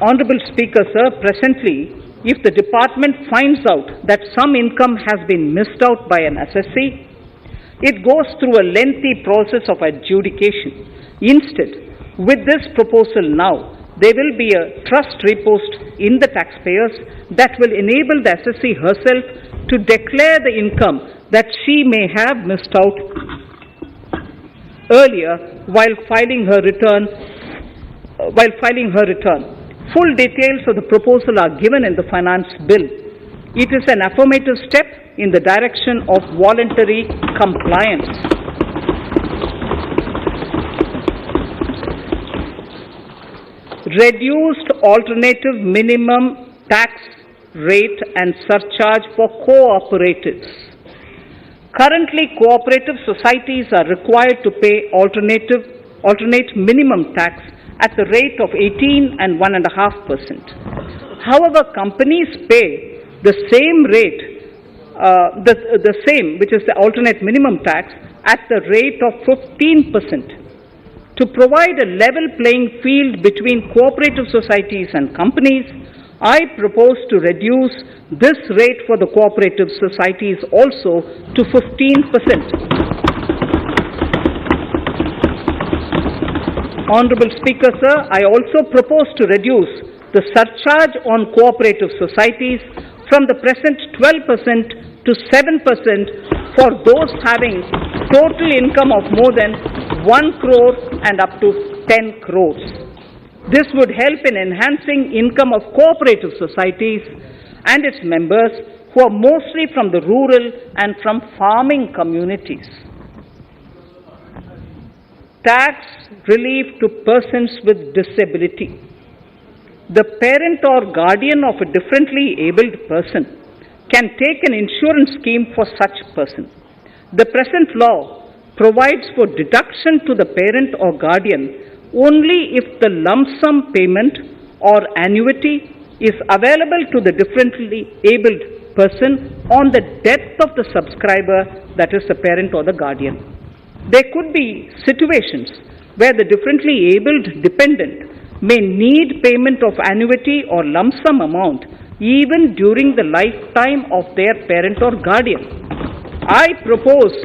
Honorable Speaker, sir, presently, if the department finds out that some income has been missed out by an assessee, it goes through a lengthy process of adjudication. Instead, with this proposal now, there will be a trust repost in the taxpayers that will enable the assessee herself to declare the income that she may have missed out earlier while filing her return. Full details of the proposal are given in the finance bill. It is an affirmative step in the direction of voluntary compliance. Reduced alternative minimum tax rate and surcharge for co-operatives. Currently, cooperative societies are required to pay alternate minimum tax at the rate of 18 and 1.5%. However, companies pay the same rate, the same, which is the alternate minimum tax, at the rate of 15%. To provide a level playing field between cooperative societies and companies, I propose to reduce this rate for the cooperative societies also to 15%. Honorable Speaker, sir, I also propose to reduce the surcharge on cooperative societies from the present 12% to 7% for those having total income of more than 1 crore and up to 10 crores. This would help in enhancing income of cooperative societies and its members who are mostly from the rural and from farming communities. Tax relief to persons with disability. The parent or guardian of a differently abled person can take an insurance scheme for such person. The present law provides for deduction to the parent or guardian only if the lump sum payment or annuity is available to the differently abled person on the death of the subscriber, that is the parent or the guardian. There could be situations where the differently abled dependent may need payment of annuity or lump sum amount even during the lifetime of their parent or guardian. I propose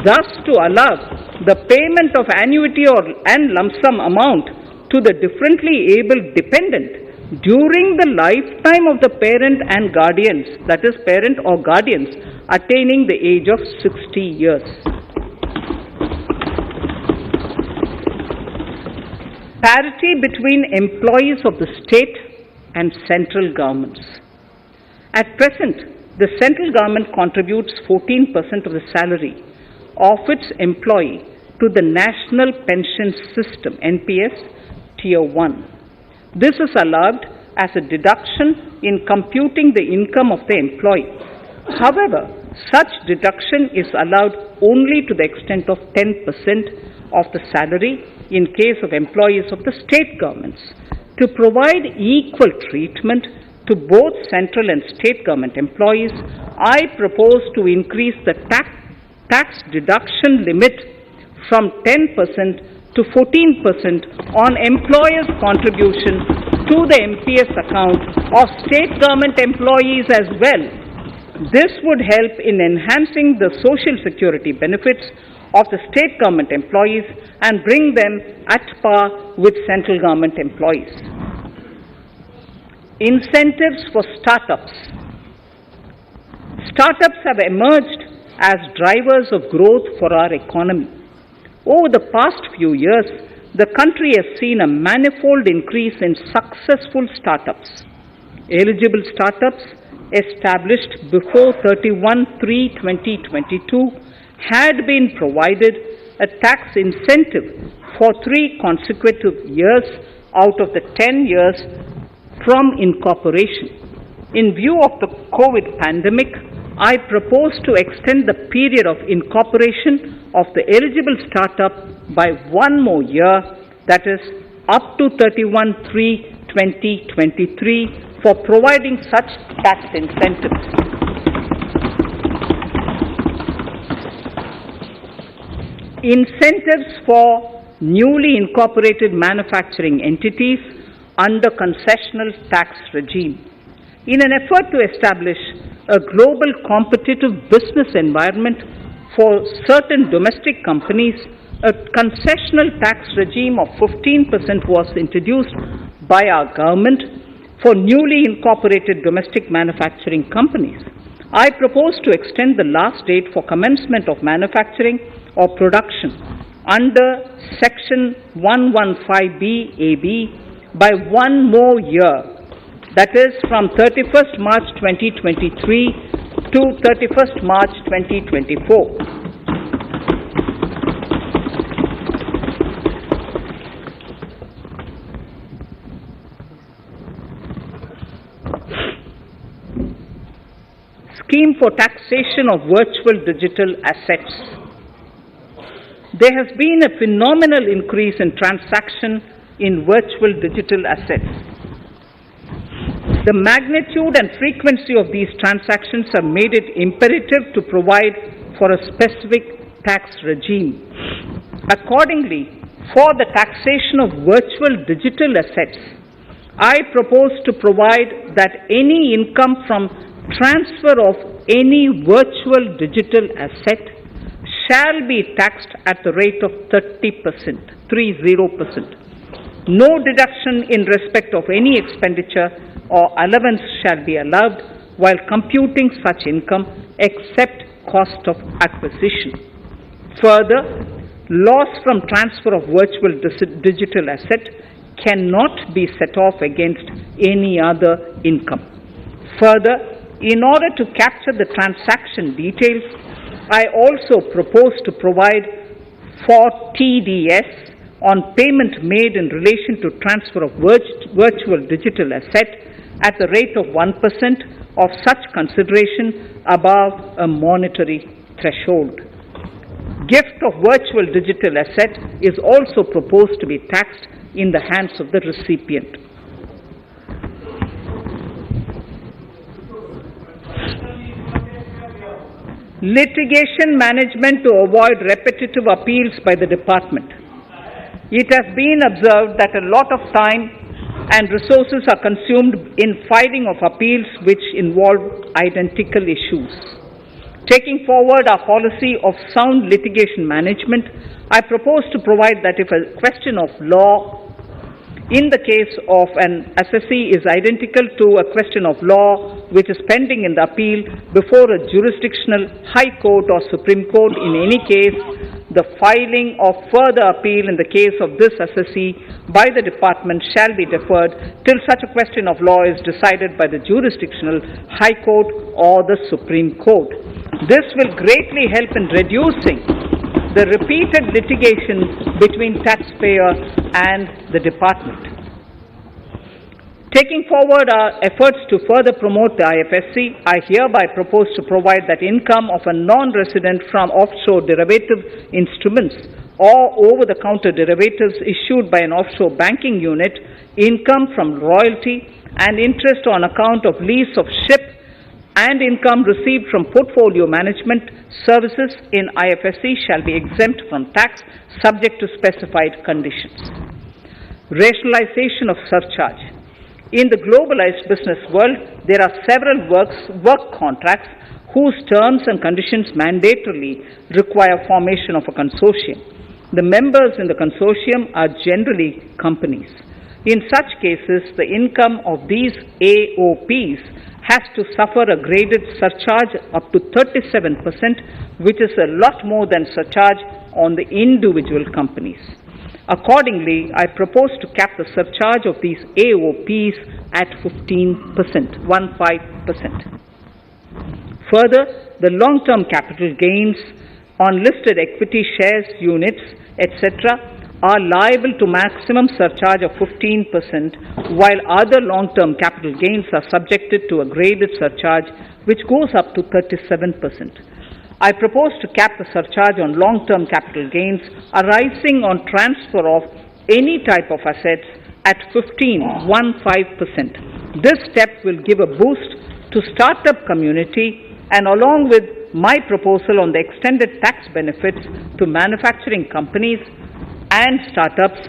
thus to allow the payment of annuity and lump sum amount to the differently abled dependent during the lifetime of the parent and guardians, that is parent or guardians, attaining the age of 60 years. Parity between employees of the state and central governments. At present, the central government contributes 14% of the salary of its employee to the National Pension System, NPS, Tier 1. This is allowed as a deduction in computing the income of the employee. However, such deduction is allowed only to the extent of 10% of the salary in case of employees of the state governments. To provide equal treatment to both central and state government employees, I propose to increase the tax deduction limit from 10% to 14% on employers' contribution to the MPS account of state government employees as well. This would help in enhancing the social security benefits of the state government employees and bring them at par with central government employees. Incentives for startups. Startups have emerged as drivers of growth for our economy. Over the past few years, the country has seen a manifold increase in successful startups. Eligible startups established before 31/3/2022 had been provided a tax incentive for 3 consecutive years out of the 10 years from incorporation. In view of the COVID pandemic, I propose to extend the period of incorporation of the eligible startup by 1 more year, that is up to 31/3/2023, for providing such tax incentives. Incentives for newly incorporated manufacturing entities under concessional tax regime. In an effort to establish a global competitive business environment for certain domestic companies, a concessional tax regime of 15% was introduced by our government for newly incorporated domestic manufacturing companies. I propose to extend the last date for commencement of manufacturing or production under Section 115B AB by 1 more year, that is from 31st March 2023 to 31st March 2024. Scheme for taxation of virtual digital assets. There has been a phenomenal increase in transaction in virtual digital assets. The magnitude and frequency of these transactions have made it imperative to provide for a specific tax regime. Accordingly, for the taxation of virtual digital assets, I propose to provide that any income from transfer of any virtual digital asset shall be taxed at the rate of 30%. No deduction in respect of any expenditure or allowance shall be allowed while computing such income except cost of acquisition. Further, loss from transfer of virtual digital asset cannot be set off against any other income. Further, in order to capture the transaction details, I also propose to provide for TDS on payment made in relation to transfer of virtual digital asset at the rate of 1% of such consideration above a monetary threshold. Gift of virtual digital asset is also proposed to be taxed in the hands of the recipient. litigation management to avoid repetitive appeals by the department. It has been observed that a lot of time and resources are consumed in filing of appeals which involve identical issues. Taking forward our policy of sound litigation management, I propose to provide that if a question of law in the case of an assessee is identical to a question of law which is pending in the appeal before a jurisdictional high court or Supreme Court, in any case, the filing of further appeal in the case of this assessee by the department shall be deferred till such a question of law is decided by the jurisdictional high court or the Supreme Court. This will greatly help in reducing the repeated litigation between taxpayer and the department. Taking forward our efforts to further promote the IFSC, I hereby propose to provide that income of a non-resident from offshore derivative instruments or over-the-counter derivatives issued by an offshore banking unit, income from royalty and interest on account of lease of ship and income received from portfolio management services in IFSC shall be exempt from tax subject to specified conditions. Rationalization of surcharge. In the globalized business world, there are several work contracts whose terms and conditions mandatorily require formation of a consortium. The members in the consortium are generally companies. In such cases, the income of these AOPs has to suffer a graded surcharge up to 37%, which is a lot more than surcharge on the individual companies. Accordingly, I propose to cap the surcharge of these AOPs at 15%. Further, the long-term capital gains on listed equity shares, units, etc., are liable to maximum surcharge of 15%, while other long-term capital gains are subjected to a graded surcharge which goes up to 37%. I propose to cap the surcharge on long-term capital gains arising on transfer of any type of assets at 15%. This step will give a boost to startup community, and along with my proposal on the extended tax benefits to manufacturing companies and startups,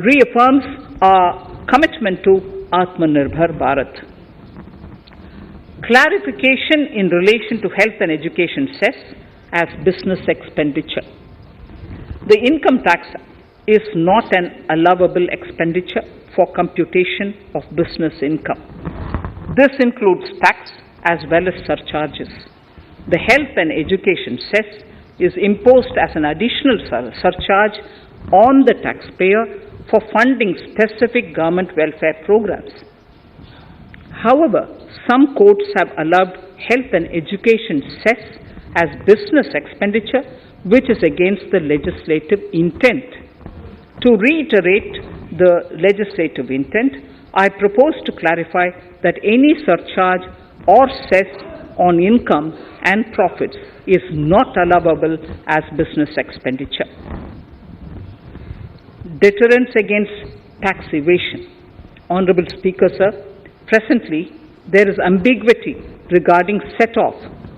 reaffirms our commitment to Atmanirbhar Bharat. Clarification in relation to health and education cess as business expenditure. The income tax is not an allowable expenditure for computation of business income. This includes tax as well as surcharges. The health and education cess is imposed as an additional surcharge on the taxpayer for funding specific government welfare programs. However, some courts have allowed health and education cess as business expenditure, which is against the legislative intent. To reiterate the legislative intent, I propose to clarify that any surcharge or cess on income and profits is not allowable as business expenditure. Deterrence against tax evasion. Honorable Speaker, sir, presently there is ambiguity regarding set-off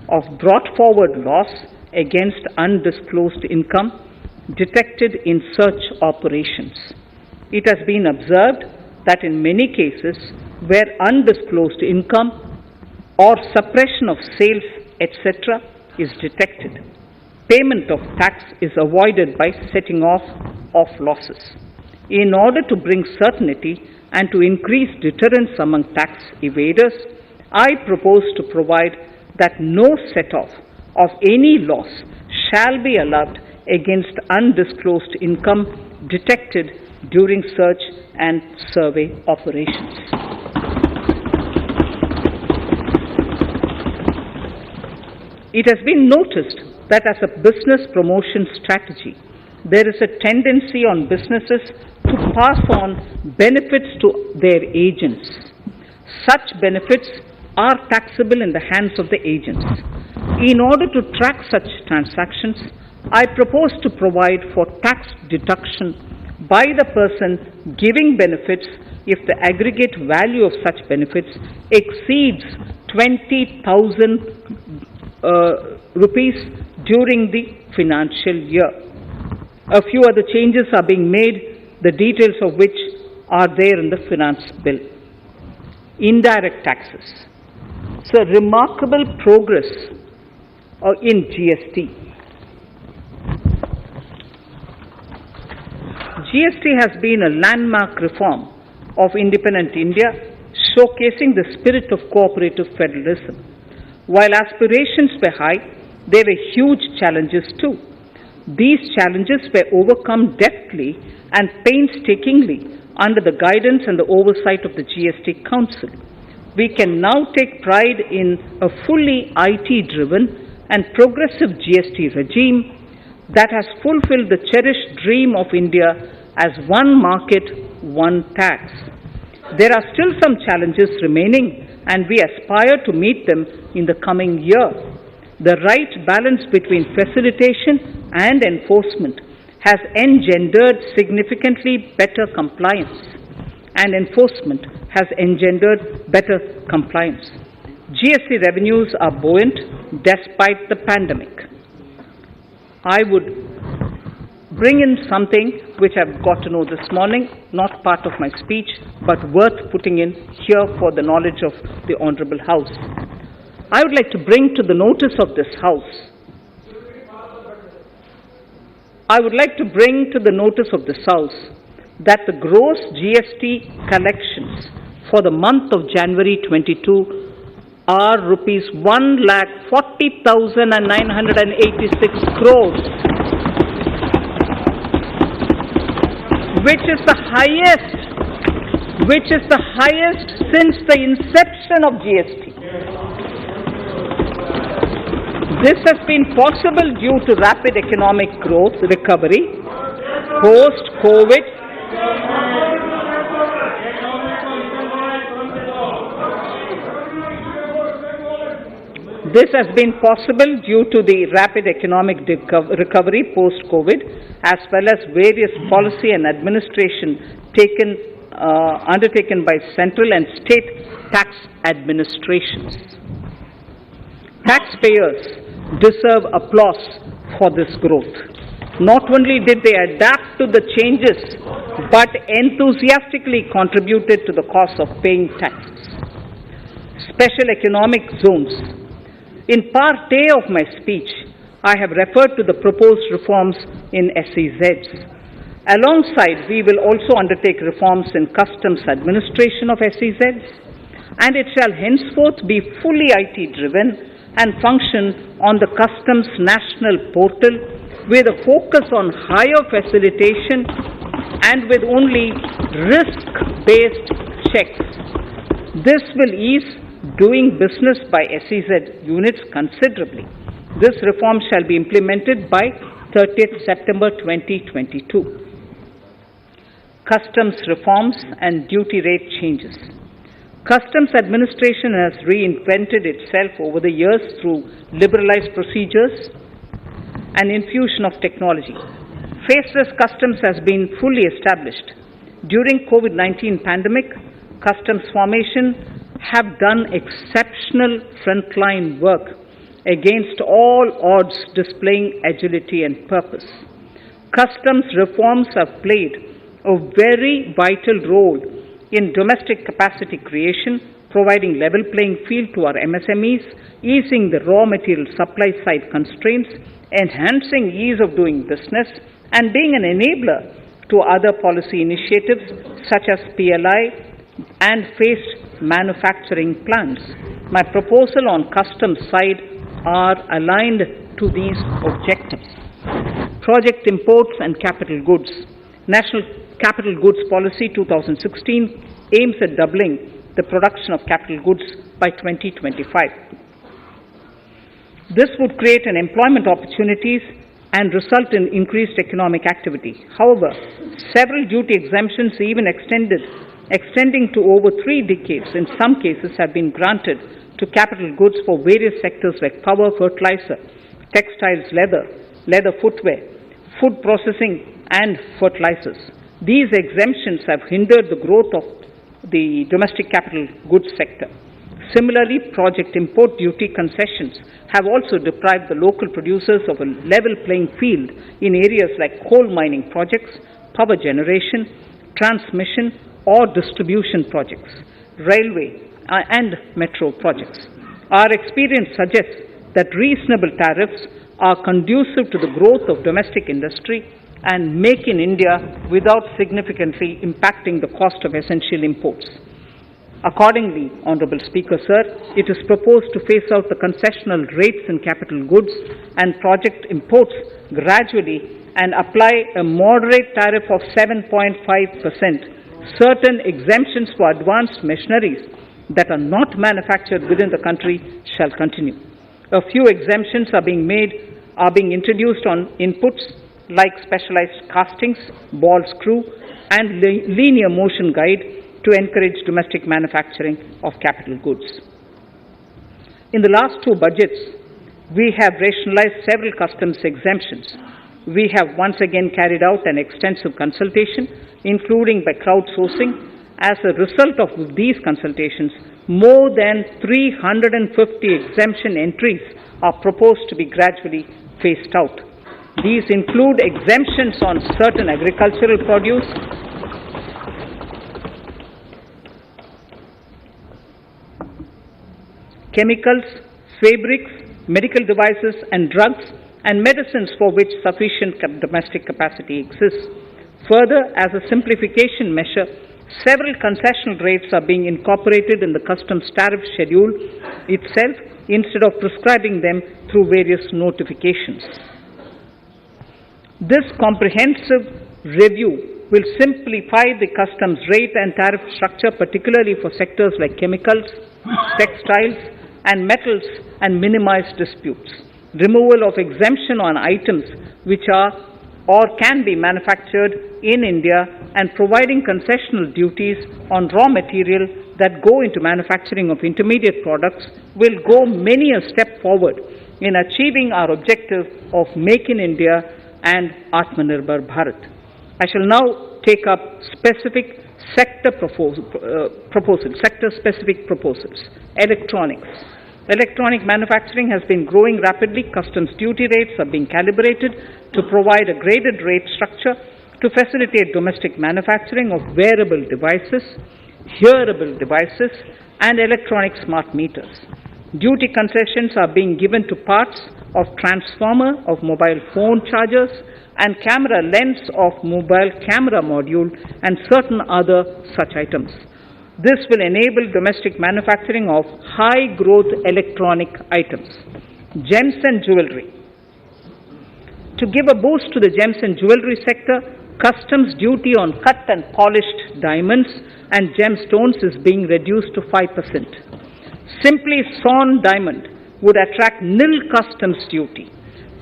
of brought forward loss against undisclosed income detected in search operations. It has been observed that in many cases where undisclosed income or suppression of sales, etc., is detected, payment of tax is avoided by setting off of losses. In order to bring certainty and to increase deterrence among tax evaders, I propose to provide that no set-off of any loss shall be allowed against undisclosed income detected during search and survey operations. It has been noticed that as a business promotion strategy, there is a tendency on businesses to pass on benefits to their agents. Such benefits are taxable in the hands of the agents. In order to track such transactions, I propose to provide for tax deduction by the person giving benefits if the aggregate value of such benefits exceeds 20,000 rupees during the financial year. A few other changes are being made, the details of which are there in the finance bill. Indirect taxes. So remarkable progress in GST. GST has been a landmark reform of independent India, showcasing the spirit of cooperative federalism. While aspirations were high, there were huge challenges too. These challenges were overcome deftly and painstakingly under the guidance and the oversight of the GST Council. We can now take pride in a fully IT-driven and progressive GST regime that has fulfilled the cherished dream of India as one market, one tax. There are still some challenges remaining, and we aspire to meet them in the coming year. The right balance between facilitation and enforcement has engendered significantly better compliance, and enforcement has engendered better compliance. GST revenues are buoyant despite the pandemic. I would bring in something which I've got to know this morning, not part of my speech, but worth putting in here for the knowledge of the Honorable House. I would like to bring to the notice of this House. That the gross GST collections for the month of January 22 are rupees 1,40,986 crores, which is the highest since the inception of GST. This has been possible due to rapid economic growth, recovery, post-COVID. This has been possible due to the rapid economic recovery post-COVID, as well as various policy and administration undertaken by central and state tax administrations. Taxpayers deserve applause for this growth. Not only did they adapt to the changes, but enthusiastically contributed to the cost of paying taxes. Special economic zones. In part A of my speech, I have referred to the proposed reforms in SEZs. Alongside, we will also undertake reforms in customs administration of SEZs, and it shall henceforth be fully IT-driven and function on the customs national portal with a focus on higher facilitation and with only risk-based checks. This will ease doing business by SEZ units considerably. This reform shall be implemented by 30th September 2022. Customs reforms and duty rate changes. Customs administration has reinvented itself over the years through liberalized procedures and infusion of technology. Faceless customs has been fully established. During COVID-19 pandemic, customs formation have done exceptional frontline work against all odds, displaying agility and purpose. Customs reforms have played a very vital role in domestic capacity creation, providing level playing field to our MSMEs, easing the raw material supply side constraints, enhancing ease of doing business, and being an enabler to other policy initiatives such as PLI and phased manufacturing plans. My proposal on customs side are aligned to these objectives. Project imports and capital goods. National Capital Goods Policy 2016 aims at doubling the production of capital goods by 2025. This would create an employment opportunities and result in increased economic activity. However, several duty exemptions, even extending to over 3 decades, in some cases have been granted to capital goods for various sectors like power, fertilizer, textiles, leather footwear, food processing, and fertilizers. These exemptions have hindered the growth of the domestic capital goods sector. Similarly, project import duty concessions have also deprived the local producers of a level playing field in areas like coal mining projects, power generation, transmission or distribution projects, railway and metro projects. Our experience suggests that reasonable tariffs are conducive to the growth of domestic industry and make in India without significantly impacting the cost of essential imports. Accordingly, Honourable Speaker, Sir, it is proposed to phase out the concessional rates in capital goods and project imports gradually and apply a moderate tariff of 7.5%. Certain exemptions for advanced machineries that are not manufactured within the country shall continue. A few exemptions are being introduced on inputs like specialized castings, ball screw, and linear motion guide to encourage domestic manufacturing of capital goods. In the last two budgets, we have rationalized several customs exemptions. We have once again carried out an extensive consultation, including by crowdsourcing. As a result of these consultations, more than 350 exemption entries are proposed to be gradually phased out. These include exemptions on certain agricultural produce, chemicals, fabrics, medical devices and drugs, and medicines for which sufficient domestic capacity exists. Further, as a simplification measure, several concessional rates are being incorporated in the customs tariff schedule itself instead of prescribing them through various notifications. This comprehensive review will simplify the customs rate and tariff structure, particularly for sectors like chemicals, textiles, and metals, and minimize disputes. Removal of exemption on items which are or can be manufactured in India and providing concessional duties on raw material that go into manufacturing of intermediate products will go many a step forward in achieving our objective of Make in India and Atmanirbhar Bharat. I shall now take up specific sector-specific proposals. Electronics. Electronic manufacturing has been growing rapidly. Customs duty rates are being calibrated to provide a graded rate structure to facilitate domestic manufacturing of wearable devices, hearable devices, and electronic smart meters. Duty concessions are being given to parts of transformer of mobile phone chargers and camera lens of mobile camera module and certain other such items. This will enable domestic manufacturing of high-growth electronic items. Gems and jewelry. To give a boost to the gems and jewelry sector, customs duty on cut and polished diamonds and gemstones is being reduced to 5%. Simply sawn diamond would attract nil customs duty.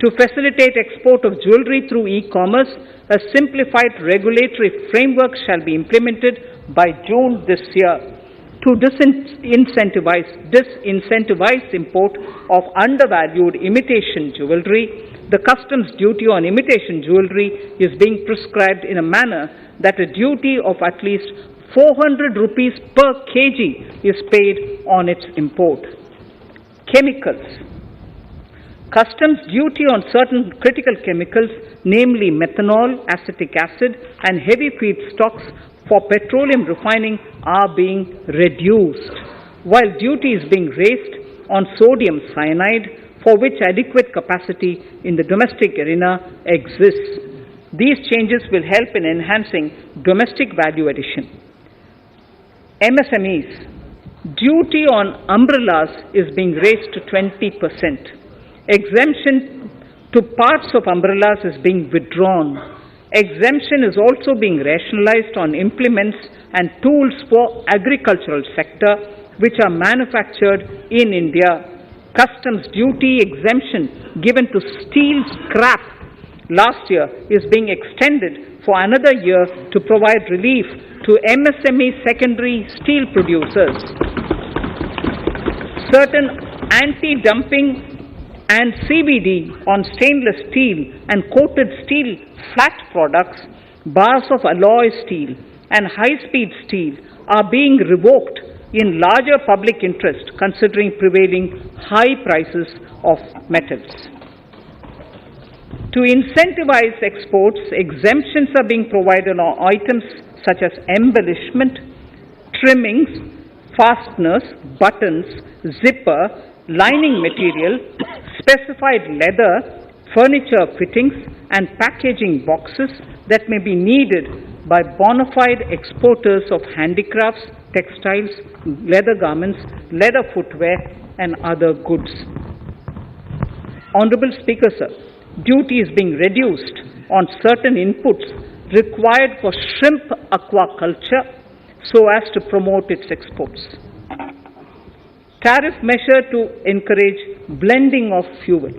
To facilitate export of jewelry through e-commerce, a simplified regulatory framework shall be implemented by June this year. To disincentivize import of undervalued imitation jewelry, the customs duty on imitation jewelry is being prescribed in a manner that a duty of at least 400 rupees per kg is paid on its import. Chemicals. Customs duty on certain critical chemicals, namely methanol, acetic acid, and heavy feedstocks for petroleum refining are being reduced, while duty is being raised on sodium cyanide, for which adequate capacity in the domestic arena exists. These changes will help in enhancing domestic value addition. MSMEs. Duty on umbrellas is being raised to 20%. Exemption to parts of umbrellas is being withdrawn. Exemption is also being rationalized on implements and tools for agricultural sector which are manufactured in India. Customs duty exemption given to steel scrap last year is being extended for another year to provide relief to MSME secondary steel producers. Certain anti-dumping and CVD on stainless steel and coated steel flat products, bars of alloy steel and high-speed steel are being revoked in larger public interest considering prevailing high prices of metals. To incentivize exports, exemptions are being provided on items such as embellishment, trimmings, fasteners, buttons, zipper, lining material, specified leather, furniture fittings, and packaging boxes that may be needed by bona fide exporters of handicrafts, textiles, leather garments, leather footwear, and other goods. Honorable Speaker, sir, duty is being reduced on certain inputs required for shrimp aquaculture so as to promote its exports. Tariff measure to encourage blending of fuel.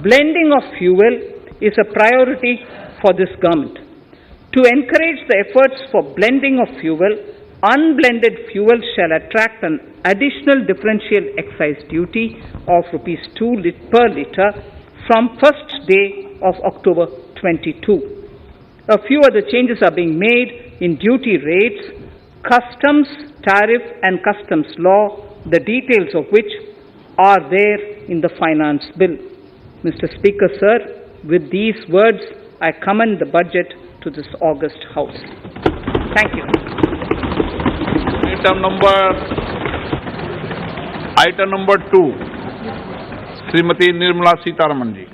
Blending of fuel is a priority for this government. To encourage the efforts for blending of fuel, unblended fuel shall attract an additional differential excise duty of rupees 2 per litre from first day of October 22. A few other changes are being made in duty rates, customs, tariff and customs law, the details of which are there in the finance bill. Mr. Speaker, sir, with these words, I commend the budget to this august House. Thank you. Item number 2, Srimati Nirmala Sitharaman ji.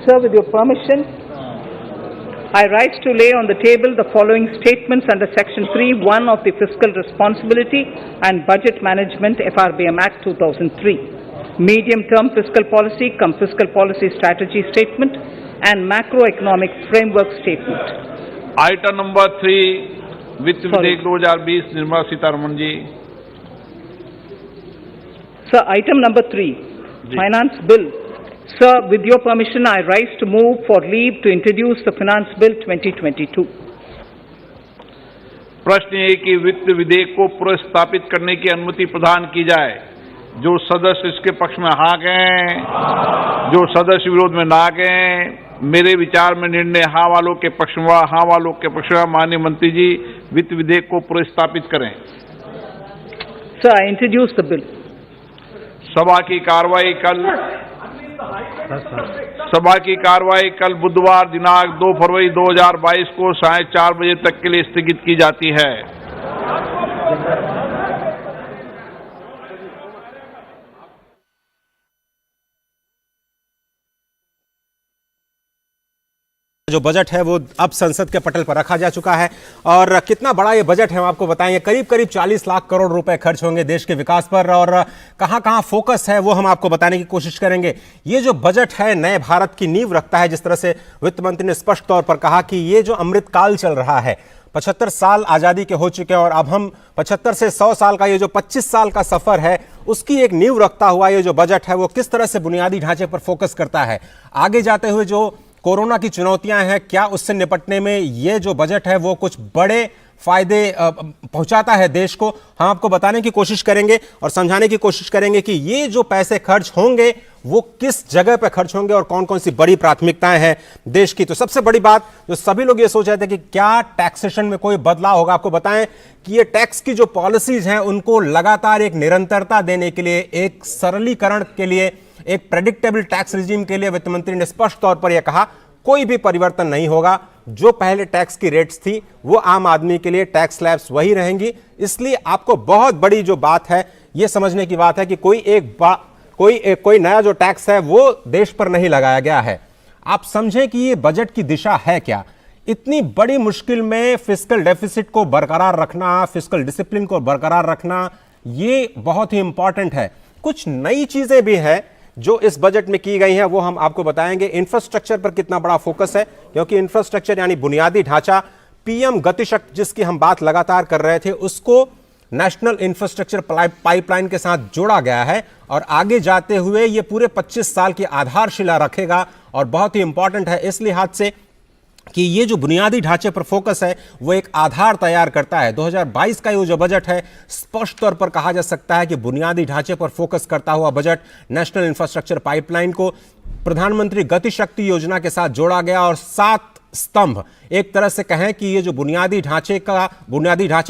Sir, with your permission, I rise to lay on the table the following statements under Section 3(1) of the Fiscal Responsibility and Budget Management FRBM Act 2003, Medium-Term Fiscal Policy cum Fiscal Policy Strategy Statement and Macroeconomic Framework Statement. Item number 3, Vitt Videk 2020, Nirmala Sitharaman ji. Sir, item number 3, Finance Bill. Sir, with your permission, I rise to move for leave to introduce the Finance Bill 2022. प्रश्न ये कि वित्त विधेयक को पुनर्स्थापित करने की अनुमति प्रदान की जाए। जो सदस्य इसके पक्ष में हाँ कहें, जो सदस्य विरोध में ना कहें। मेरे विचार में निर्णय हाँ वालों के पक्ष में, हाँ वालों के पक्ष में। माननीय मंत्री जी, वित्त विधेयक को पुनर्स्थापित करें। Sir, I introduce the bill. सभा की कार्रवाई कल बुधवार दिनांक 2 फरवरी 2022 को 4:30 बजे तक के लिए स्थगित की जाती है। जो बजट है वो अब संसद के पटल पर रखा जा चुका है और कितना बड़ा ये बजट है हम आपको बताएंगे। करीब करीब 40 लाख करोड़ रुपए खर्च होंगे देश के विकास पर और कहां कहां फोकस है वो हम आपको बताने की कोशिश करेंगे। ये जो बजट है नए भारत की नींव रखता है। जिस तरह से वित्त मंत्री ने स्पष्ट तौर पर कहा कि ये जो अमृत काल चल रहा है, 75 साल आजादी के हो चुके हैं और अब हम 75 से 100 साल का ये जो 25 साल का सफर है उसकी एक नींव रखता हुआ ये जो बजट है वो किस तरह से बुनियादी ढांचे पर फोकस करता है। आगे जाते हुए जो कोरोना की चुनौतियां हैं, क्या उससे निपटने में ये जो बजट है वो कुछ बड़े फायदे पहुंचाता है देश को, हम आपको बताने की कोशिश करेंगे और समझाने की कोशिश करेंगे कि ये जो पैसे खर्च होंगे वो किस जगह पर खर्च होंगे और कौन कौन सी बड़ी प्राथमिकताएं हैं देश की। तो सबसे बड़ी बात जो सभी लोग ये सोच रहे थे कि क्या टैक्सेशन में कोई बदलाव होगा, आपको बताएं कि ये टैक्स की जो पॉलिसीज हैं उनको लगातार एक निरंतरता देने के लिए, एक सरलीकरण के लिए, एक प्रेडिक्टेबल टैक्स रिजीम के लिए वित्त मंत्री ने स्पष्ट तौर पर यह कहा कोई भी परिवर्तन नहीं होगा। जो पहले टैक्स की रेट्स थी वो आम आदमी के लिए टैक्स स्लैब्स वही रहेंगी। इसलिए आपको बहुत बड़ी जो बात है ये समझने की बात है कि कोई नया जो टैक्स है वो देश पर नहीं लगाया गया है। आप समझें कि ये बजट की दिशा है क्या। इतनी बड़ी मुश्किल में फिस्कल डेफिसिट को बरकरार रखना, फिस्कल डिसिप्लिन को बरकरार रखना, ये बहुत ही इंपॉर्टेंट है। कुछ नई चीजें भी हैं जो इस बजट में की गई हैं वो हम आपको बताएंगे। इंफ्रास्ट्रक्चर पर कितना बड़ा फोकस है, क्योंकि इंफ्रास्ट्रक्चर यानी बुनियादी ढांचा, पीएम गतिशक्ति जिसकी हम बात लगातार कर रहे थे उसको नेशनल इंफ्रास्ट्रक्चर पाइपलाइन के साथ जोड़ा गया है और आगे जाते हुए ये पूरे 25 साल की आधारशिला रखेगा और बहुत ही इंपॉर्टेंट है। इस लिहाज से कि ये जो बुनियादी ढांचे पर फोकस है वो एक आधार तैयार करता है। 2022 का ये जो बजट है स्पष्ट तौर पर कहा जा सकता है कि बुनियादी ढांचे पर फोकस करता हुआ बजट, नेशनल इंफ्रास्ट्रक्चर पाइपलाइन को प्रधानमंत्री गति शक्ति योजना के साथ जोड़ा गया और 7 स्तंभ, एक तरह से कहें कि ये जो बुनियादी ढांचे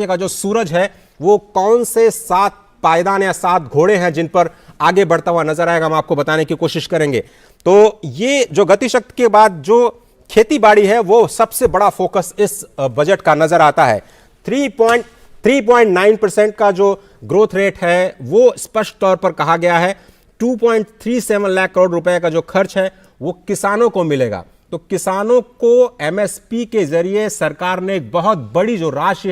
का जो सूरज है वो कौन से 7 पायदान या 7 घोड़े हैं जिन पर आगे बढ़ता हुआ नजर आएगा, हम आपको बताने की कोशिश करेंगे। तो ये जो गति शक्ति के बाद जो खेती बाड़ी है वो सबसे बड़ा फोकस इस बजट का नजर आता है। 3.9% का जो ग्रोथ रेट है वो स्पष्ट तौर पर कहा गया है। 2.37 लाख करोड़ रुपए का जो खर्च है वो किसानों को मिलेगा। तो किसानों को एमएसपी के जरिए सरकार ने एक बहुत बड़ी जो राशि